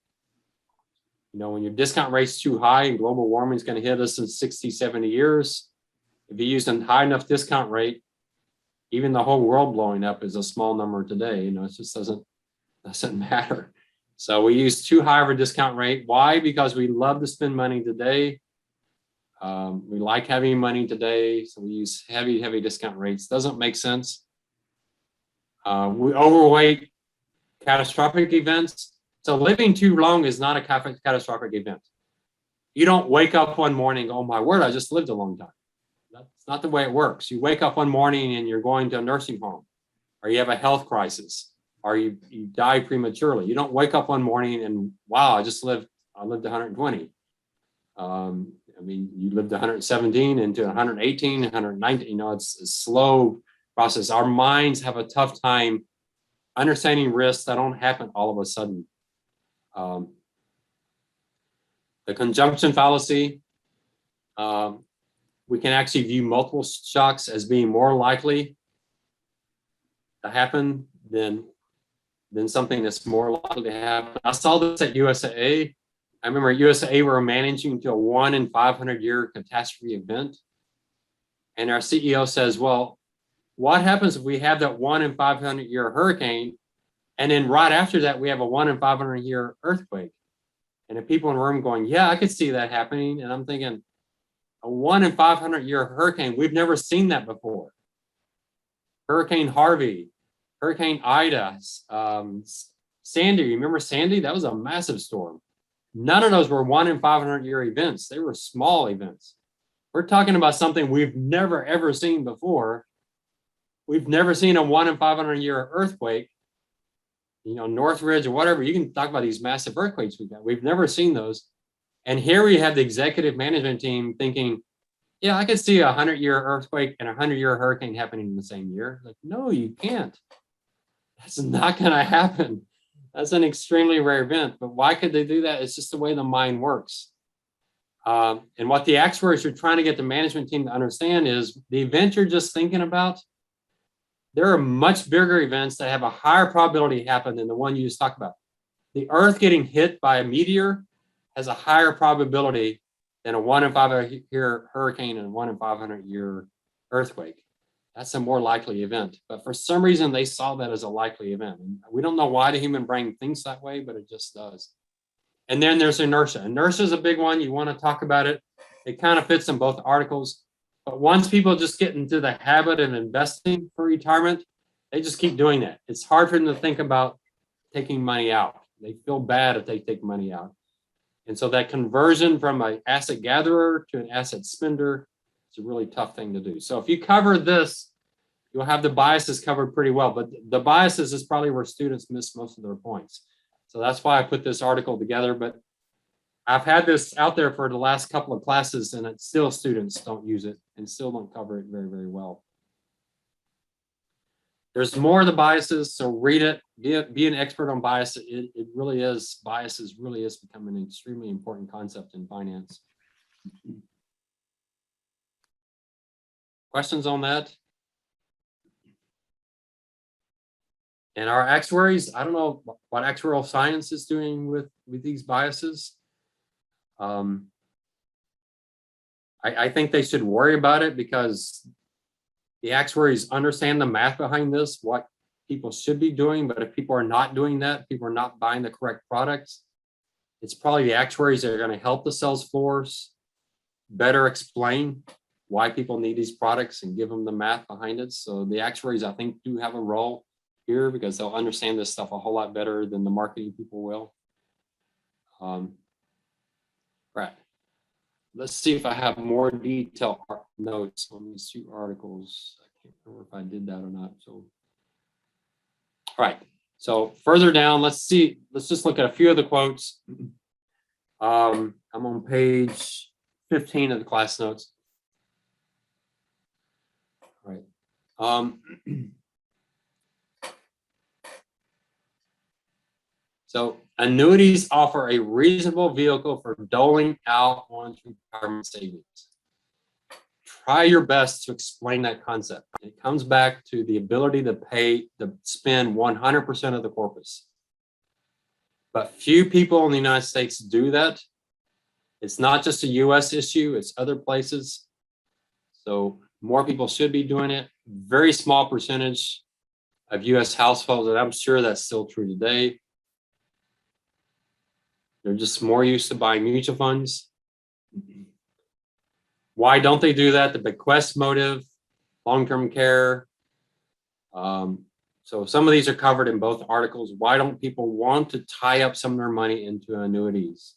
You know, when your discount rate's too high and global warming is going to hit us in 60, 70 years, if you use a high enough discount rate, even the whole world blowing up is a small number today. You know, it just doesn't matter. So we use too high of a discount rate. Why? Because we love to spend money today. We like having money today, so we use heavy discount rates. Doesn't make sense. We overweight catastrophic events. So living too long is not a catastrophic event. You don't wake up one morning and go, oh my word, I just lived a long time. That's not the way it works. You wake up one morning and you're going to a nursing home, or you have a health crisis, or you die prematurely. You don't wake up one morning and, wow, I lived 120. I mean, you lived 117 into 118, 119, you know, it's a slow process. Our minds have a tough time understanding risks that don't happen all of a sudden. The conjunction fallacy, we can actually view multiple shocks as being more likely to happen than something that's more likely to happen. I saw this at USAA. I remember at USAA, we were managing to a 1 in 500 year catastrophe event. And our CEO says, well, what happens if we have that 1 in 500 year hurricane, and then right after that, we have a 1 in 500 year earthquake? And the people in the room going, yeah, I could see that happening. And I'm thinking, a 1 in 500 year hurricane, we've never seen that before. Hurricane Harvey, Hurricane Ida, Sandy, remember Sandy? That was a massive storm. None of those were 1 in 500 year events. They were small events. We're talking about something we've never, ever seen before. We've never seen a 1 in 500 year earthquake, you know, Northridge or whatever. You can talk about these massive earthquakes we've got. We've never seen those. And here we have the executive management team thinking, yeah, I could see a 100-year earthquake and a 100-year hurricane happening in the same year. Like, no, you can't. That's not going to happen. That's an extremely rare event. But why could they do that? It's just the way the mind works. And what the actuaries are trying to get the management team to understand is the event you're just thinking about, there are much bigger events that have a higher probability to happen than the one you just talked about. The Earth getting hit by a meteor has a higher probability than a 1 in 500 year hurricane and a 1 in 500 year earthquake. That's a more likely event. But for some reason, they saw that as a likely event. And we don't know why the human brain thinks that way, but it just does. And then there's inertia. Inertia is a big one. You want to talk about it. It kind of fits in both articles. But once people just get into the habit of investing for retirement, they just keep doing that. It's hard for them to think about taking money out. They feel bad if they take money out. And so that conversion from an asset gatherer to an asset spender is a really tough thing to do. So if you cover this, you'll have the biases covered pretty well. But the biases is probably where students miss most of their points. So that's why I put this article together. But I've had this out there for the last couple of classes, and it's still students don't use it and still don't cover it very, very well. There's more of the biases, so read it, be an expert on bias. It really is, biases really is becoming an extremely important concept in finance. Questions on that? And our actuaries, I don't know what actuarial science is doing with these biases. I think they should worry about it because the actuaries understand the math behind this, what people should be doing. But if people are not doing that, people are not buying the correct products, it's probably the actuaries that are going to help the sales force better explain why people need these products and give them the math behind it. So the actuaries, I think, do have a role here because they'll understand this stuff a whole lot better than the marketing people will. Right. Let's see if I have more detailed notes on these two articles. I can't remember if I did that or not. So, all right. So further down, let's see. Let's just look at a few of the quotes. I'm on page 15 of the class notes. All right. So annuities offer a reasonable vehicle for doling out one's retirement savings. Try your best to explain that concept. It comes back to the ability to spend 100% of the corpus. but few people in the United States do that. It's not just a US issue, it's other places. So more people should be doing it. Very small percentage of US households, and I'm sure that's still true today. They're just more used to buying mutual funds. Why don't they do that? The bequest motive, long-term care. So some of these are covered in both articles. Why don't people want to tie up some of their money into annuities?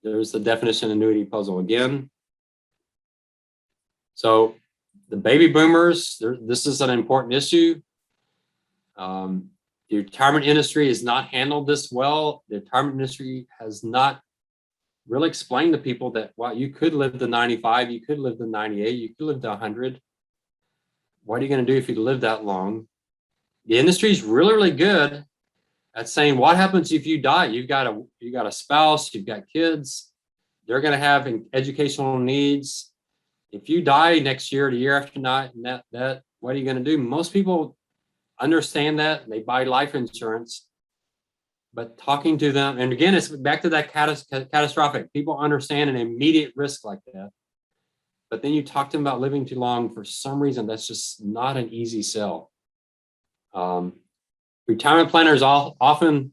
There's the definition annuity puzzle again. So the baby boomers, this is an important issue. The retirement industry has not handled this well. The retirement industry has not really explained to people that, wow, you could live to 95, you could live to 98, you could live to 100. What are you going to do if you live that long? The industry is really, really good at saying, what happens if you die? You got a spouse, you've got kids, they're going to have educational needs. If you die next year, the year after not, that what are you going to do? Most people understand that, they buy life insurance, but talking to them, and again, it's back to that catastrophic. People understand an immediate risk like that, but then you talk to them about living too long. For some reason, that's just not an easy sell. Retirement planners often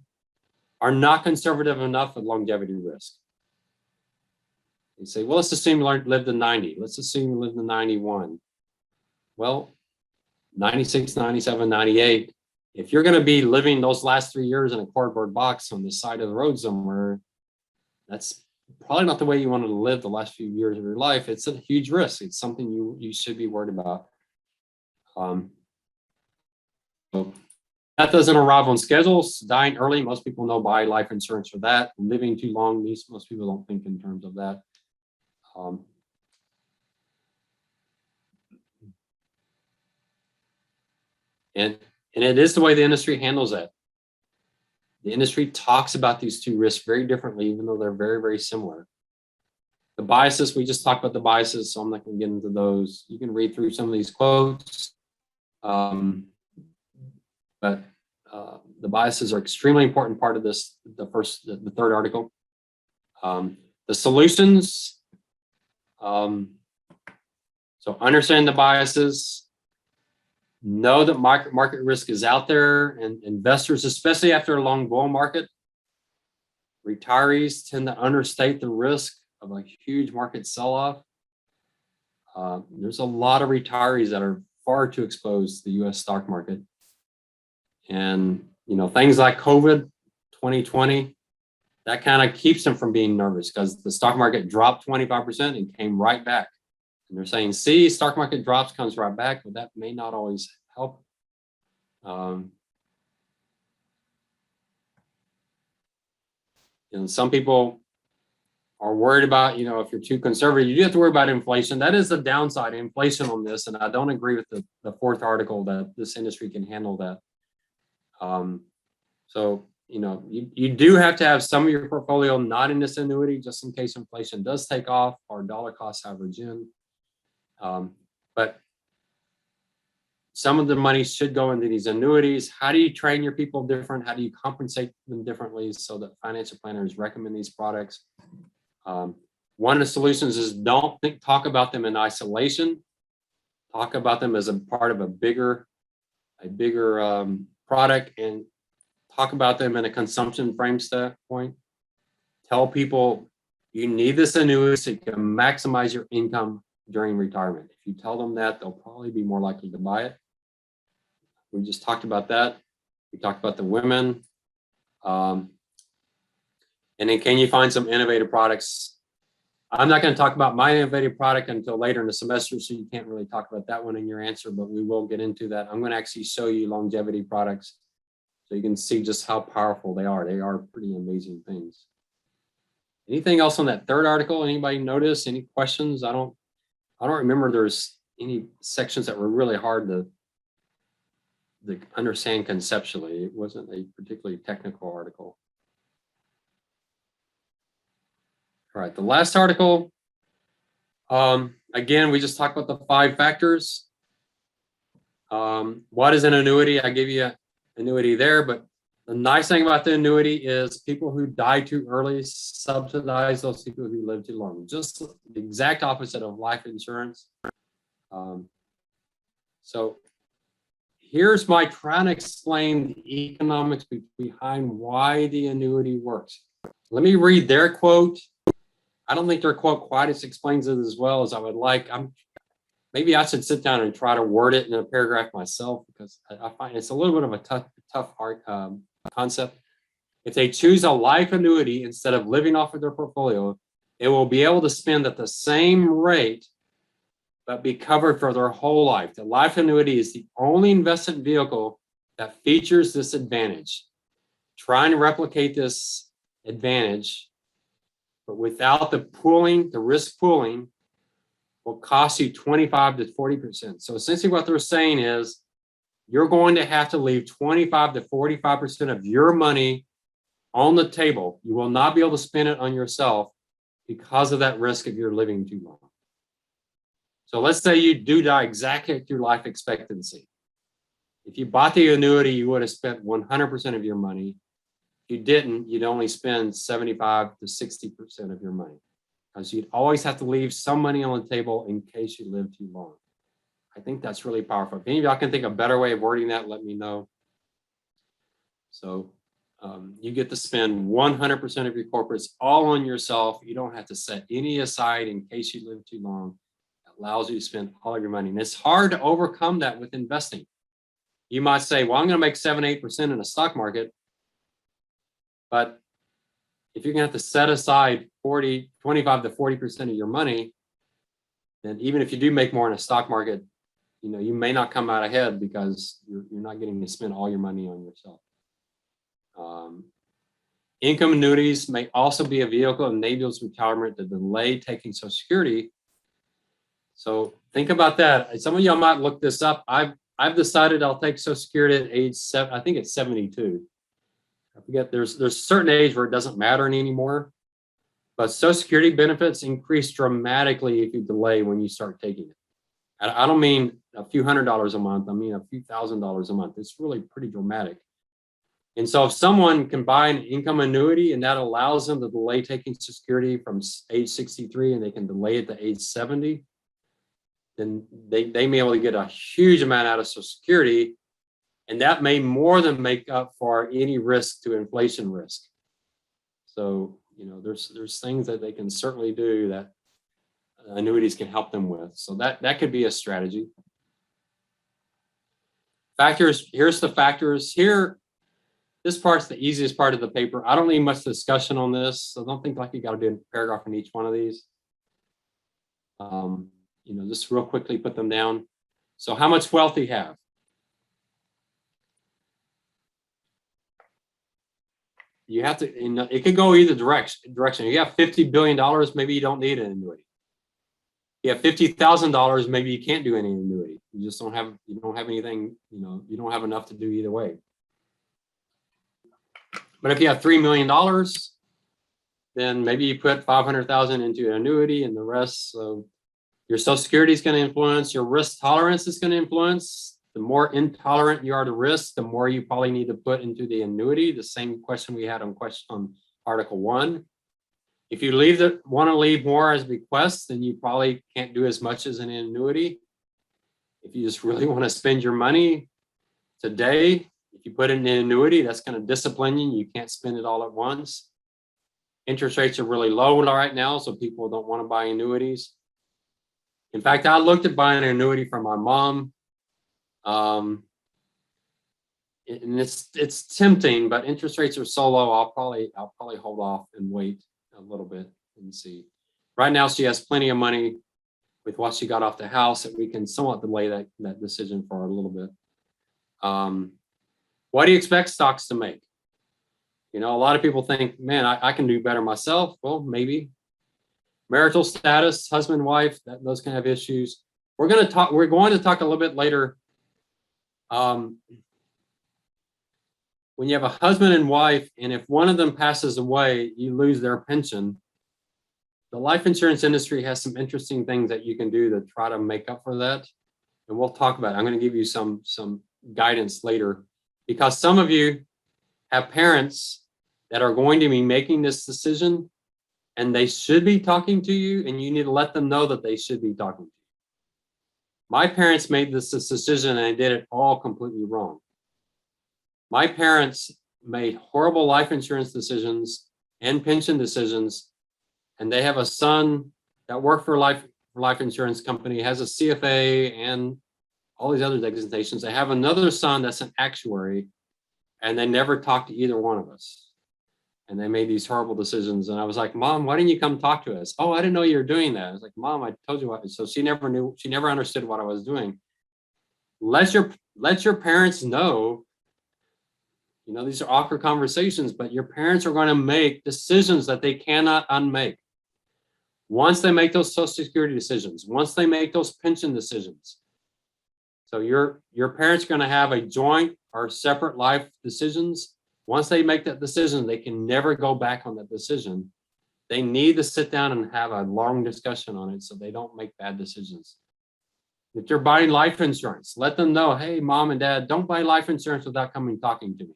are not conservative enough with longevity risk. They say, well, let's assume you live to 90. Let's assume you live to 91. Well, 96, 97, 98. If you're going to be living those last 3 years in a cardboard box on the side of the road somewhere, that's probably not the way you wanted to live the last few years of your life. It's a huge risk. It's something you should be worried about. So that doesn't arrive on schedules. Dying early, most people know buy life insurance for that. Living too long, most people don't think in terms of that. And it is the way the industry handles that. The industry talks about these two risks very differently, even though they're very, very similar. The biases, we just talked about the biases, so I'm not going to get into those. You can read through some of these quotes. But the biases are extremely important part of this, the third article. The solutions. So understand the biases. Know that market risk is out there, and investors, especially after a long bull market, retirees tend to understate the risk of a huge market sell-off. There's a lot of retirees that are far too exposed to the U.S. stock market. And, things like COVID 2020, that kind of keeps them from being nervous because the stock market dropped 25% and came right back. And they're saying, see, stock market drops, comes right back, but that may not always help. Some people are worried about, if you're too conservative, you do have to worry about inflation. That is the downside, inflation on this. And I don't agree with the fourth article that this industry can handle that. So, you do have to have some of your portfolio not in this annuity, just in case inflation does take off or dollar cost average in. But some of the money should go into these annuities. How do you train your people different? How do you compensate them differently so that financial planners recommend these products? One of the solutions is don't talk about them in isolation. Talk about them as a part of a bigger product, and talk about them in a consumption frame standpoint. Tell people you need this annuity so you can maximize your income during retirement. If you tell them that, they'll probably be more likely to buy it. We just talked about that. We talked about the women. And then can you find some innovative products? I'm not going to talk about my innovative product until later in the semester, so you can't really talk about that one in your answer, but we will get into that. I'm going to actually show you longevity products so you can see just how powerful they are. They are pretty amazing things. Anything else on that third article? Anybody notice? Any questions? I don't remember there's any sections that were really hard to understand conceptually. It wasn't a particularly technical article. All right, the last article, again, we just talked about the 5 factors. What is an annuity? I gave you an annuity there, but The nice thing about the annuity is people who die too early subsidize those people who live too long. Just the exact opposite of life insurance. So here's my trying to explain the economics behind why the annuity works. Let me read their quote. I don't think their quote quite explains it as well as I would like. Maybe I should sit down and try to word it in a paragraph myself, because I find it's a little bit of a tough concept. If they choose a life annuity instead of living off of their portfolio, they will be able to spend at the same rate, but be covered for their whole life. The life annuity is the only investment vehicle that features this advantage. Trying to replicate this advantage, but without the pooling, the risk pooling, will cost you 25 to 40%. So essentially what they're saying is you're going to have to leave 25 to 45% of your money on the table. You will not be able to spend it on yourself because of that risk if you're living too long. So let's say you do die exactly at your life expectancy. If you bought the annuity, you would have spent 100% of your money. If you didn't, you'd only spend 75 to 60% of your money, because you'd always have to leave some money on the table in case you live too long. I think that's really powerful. If any of y'all can think of a better way of wording that, let me know. So you get to spend 100% of your corporates all on yourself. You don't have to set any aside in case you live too long. It allows you to spend all of your money. And it's hard to overcome that with investing. You might say, well, I'm going to make 7-8% in the stock market. But if you're going to have to set aside 25 to 40% of your money, then even if you do make more in a stock market, you may not come out ahead because you're not getting to spend all your money on yourself. Income annuities may also be a vehicle that enables retirement to delay taking Social Security. So think about that. Some of y'all might look this up. I've decided I'll take Social Security at age 7. I think it's 72. I forget. There's a certain age where it doesn't matter anymore. But Social Security benefits increase dramatically if you delay when you start taking it. I don't mean a few $100s a month. I mean a few $1,000s a month. It's really pretty dramatic. And so if someone can buy an income annuity and that allows them to delay taking Social Security from age 63 and they can delay it to age 70, then they may be able to get a huge amount out of Social Security. And that may more than make up for any risk to inflation risk. So, there's things that they can certainly do that annuities can help them with. So that could be a strategy. Factors, here's the factors. Here, this part's the easiest part of the paper. I don't need much discussion on this, so don't think like you got to do a paragraph in each one of these. Just real quickly put them down. So how much wealth do you have? You have to, it could go either direction. You have $50 billion, maybe you don't need an annuity. You have $50,000, maybe you can't do any annuity. You just don't have anything, you don't have enough to do either way. But if you have $3 million, then maybe you put 500,000 into an annuity, and the rest, so your Social Security is going to influence, your risk tolerance is going to influence. The more intolerant you are to risk, the more you probably need to put into the annuity. The same question we had on Article 1. If you want to leave more as bequests, then you probably can't do as much as an annuity. If you just really want to spend your money today, if you put it in an annuity, that's going to discipline you. You can't spend it all at once. Interest rates are really low right now, so people don't want to buy annuities. In fact, I looked at buying an annuity from my mom. And it's tempting, but interest rates are so low, I'll probably hold off and wait a little bit and see. Right now, she has plenty of money with what she got off the house that we can somewhat delay that decision for a little bit. What do you expect stocks to make? A lot of people think, man, I can do better myself. Well, maybe. Marital status, husband, wife, those can have issues. We're going to talk a little bit later. When you have a husband and wife, and if one of them passes away, you lose their pension. The life insurance industry has some interesting things that you can do to try to make up for that. And we'll talk about it. I'm going to give you some guidance later, because some of you have parents that are going to be making this decision, and they should be talking to you, and you need to let them know that they should be talking to you. My parents made this decision, and they did it all completely wrong. My parents made horrible life insurance decisions and pension decisions, and they have a son that worked for life insurance company, has a CFA and all these other designations. They have another son that's an actuary, and they never talked to either one of us. And they made these horrible decisions. And I was like, Mom, why didn't you come talk to us? Oh, I didn't know you were doing that. I was like, Mom, I told you what. So she never knew, she never understood what I was doing. Let your parents know, you know, these are awkward conversations, but your parents are going to make decisions that they cannot unmake. Once they make those Social Security decisions, once they make those pension decisions. So your parents are going to have a joint or separate life decisions. Once they make that decision, they can never go back on that decision. They need to sit down and have a long discussion on it so they don't make bad decisions. If you're buying life insurance, let them know, hey, Mom and Dad, don't buy life insurance without coming talking to me.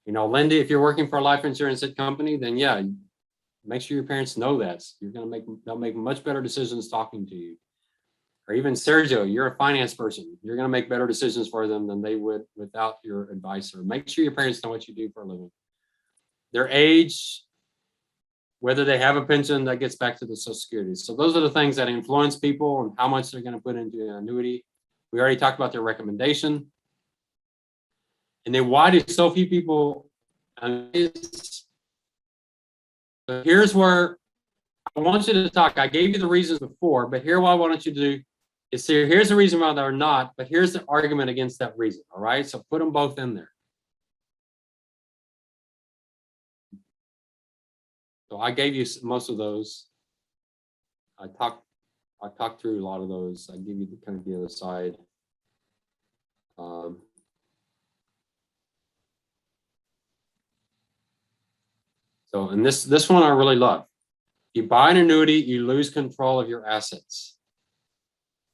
You know, Lindy, if you're working for a life insurance company, then yeah, make sure your parents know that. They'll make much better decisions talking to you. Or even Sergio, you're a finance person. You're going to make better decisions for them than they would without your advice. Or make sure your parents know what you do for a living. Their age, whether they have a pension, that gets back to the Social Security. So those are the things that influence people and how much they're going to put into an annuity. We already talked about their recommendation. And then why do so few people? Here's where I want you to talk. I gave you the reasons before, but here what I want you to do is say, here's the reason why they're not, but here's the argument against that reason. All right. So put them both in there. So I gave you most of those. I talked through a lot of those. I give you kind of the other side. So, and this one I really love. You buy an annuity, you lose control of your assets.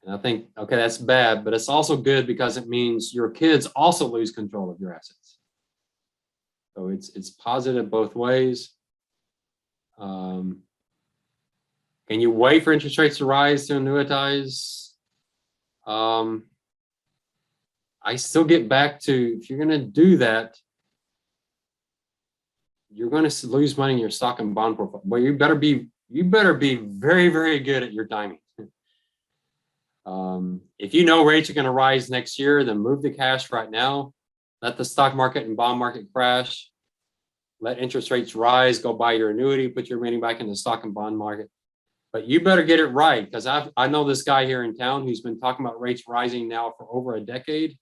And I think, okay, that's bad, but it's also good because it means your kids also lose control of your assets. So it's positive both ways. Can you wait for interest rates to rise to annuitize? I still get back to, if you're going to do that, you're going to lose money in your stock and bond portfolio. Well, you better be very, very good at your timing. If you know rates are going to rise next year, then move the cash right now. Let the stock market and bond market crash. Let interest rates rise. Go buy your annuity. Put your money back in the stock and bond market. But you better get it right, because I know this guy here in town who's been talking about rates rising now for over a decade,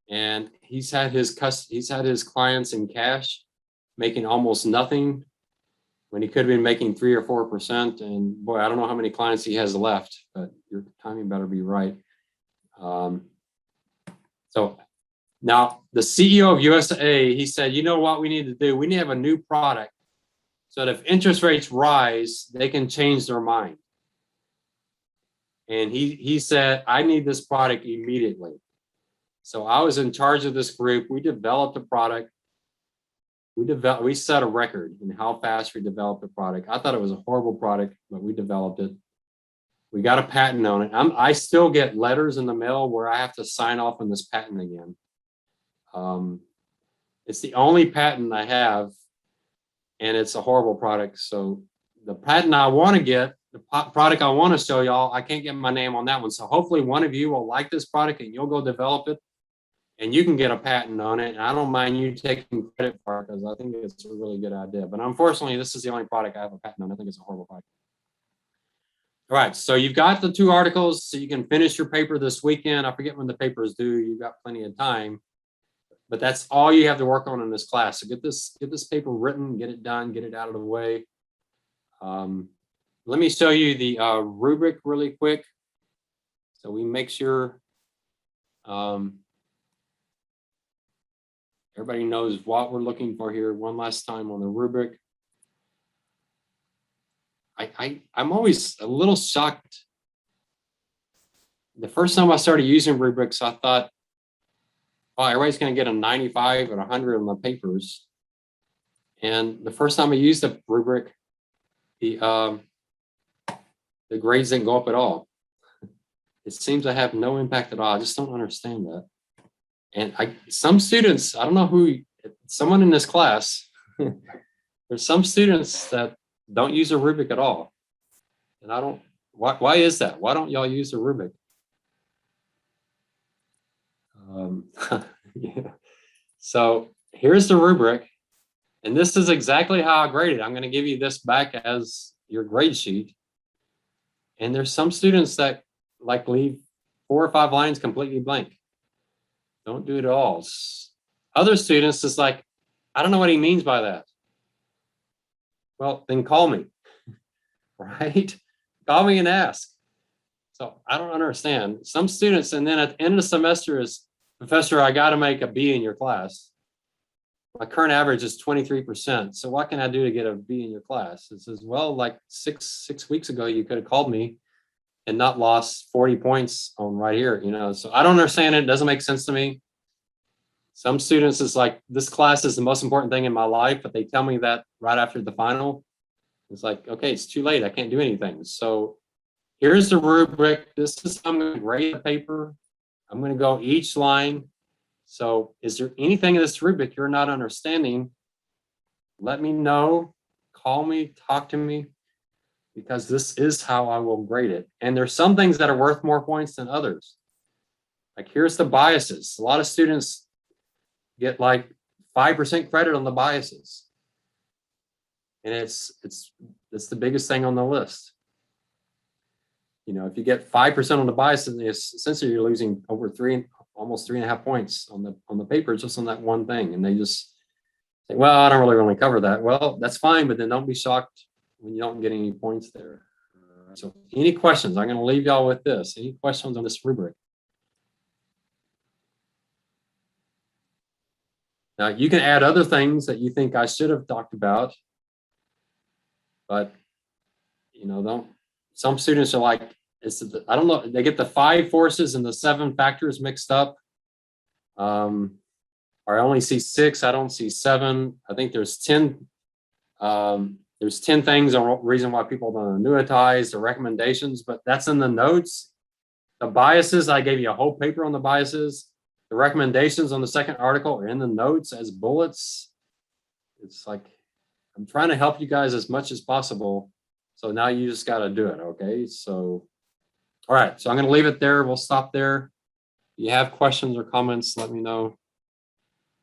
and he's had his clients in cash making almost nothing when he could have been making 3 or 4%. And boy, I don't know how many clients he has left, but your timing better be right. So now the CEO of UTSA, he said, you know what we need to do? We need to have a new product so that if interest rates rise, they can change their mind. And he said, I need this product immediately. So I was in charge of this group. We developed a product. We set a record in how fast we developed the product. I thought it was a horrible product, but we developed it. We got a patent on it. I still get letters in the mail where I have to sign off on this patent again. It's the only patent I have, and it's a horrible product. So the patent I want to get, the product I want to show y'all, I can't get my name on that one. So hopefully one of you will like this product and you'll go develop it, and you can get a patent on it. And I don't mind you taking credit for it, because I think it's a really good idea. But unfortunately, this is the only product I have a patent on. I think it's a horrible product. All right, so you've got the 2 articles, so you can finish your paper this weekend. I forget when the papers due. You've got plenty of time, but that's all you have to work on in this class. So get this paper written, get it done, get it out of the way. Let me show you the rubric really quick, so we make sure everybody knows what we're looking for here. One last time on the rubric. I'm always a little shocked. The first time I started using rubrics, I thought, oh, everybody's going to get a 95 and 100 on the papers. And the first time I used the rubric, the grades didn't go up at all. It seems to have no impact at all. I just don't understand that. And some students, I don't know who, someone in this class, there's some students that don't use a rubric at all. And I don't, why is that? Why don't y'all use a rubric? Yeah. So here's the rubric. And this is exactly how I grade it. I'm going to give you this back as your grade sheet. And there's some students that like leave 4 or 5 lines completely blank. Don't do it at all. Other students is like, I don't know what he means by that. Well, then call me, right? Call me and ask. So I don't understand. Some students, and then at the end of the semester is, Professor, I got to make a B in your class. My current average is 23%. So what can I do to get a B in your class? It says, well, like six weeks ago, you could have called me and not lost 40 points on right here, you know? So I don't understand it. It doesn't make sense to me. Some students is like, this class is the most important thing in my life, but they tell me that right after the final. It's like, okay, it's too late. I can't do anything. So here's the rubric. This is how I'm going to grade the paper. I'm going to go each line. So is there anything in this rubric you're not understanding? Let me know, call me, talk to me, because this is how I will grade it. And there's some things that are worth more points than others. Like here's the biases. A lot of students get like 5% credit on the biases. And it's the biggest thing on the list. You know, if you get 5% on the biases, essentially you're losing over almost 3.5 points on the paper just on that one thing. And they just say, well, I don't really want to cover that. Well, that's fine, but then don't be shocked when you don't get any points there. So any questions? I'm going to leave y'all with this. Any questions on this rubric? Now you can add other things that you think I should have talked about, but you know, some students are like, I don't know, they get the 5 forces and the 7 factors mixed up. Or I only see 6, I don't see 7. I think there's 10. There's 10 things on reason why people don't annuitize, the recommendations, but that's in the notes. The biases, I gave you a whole paper on the biases. The recommendations on the second article are in the notes as bullets. It's like, I'm trying to help you guys as much as possible. So now you just got to do it. Okay. So, all right. So I'm going to leave it there. We'll stop there. If you have questions or comments, let me know.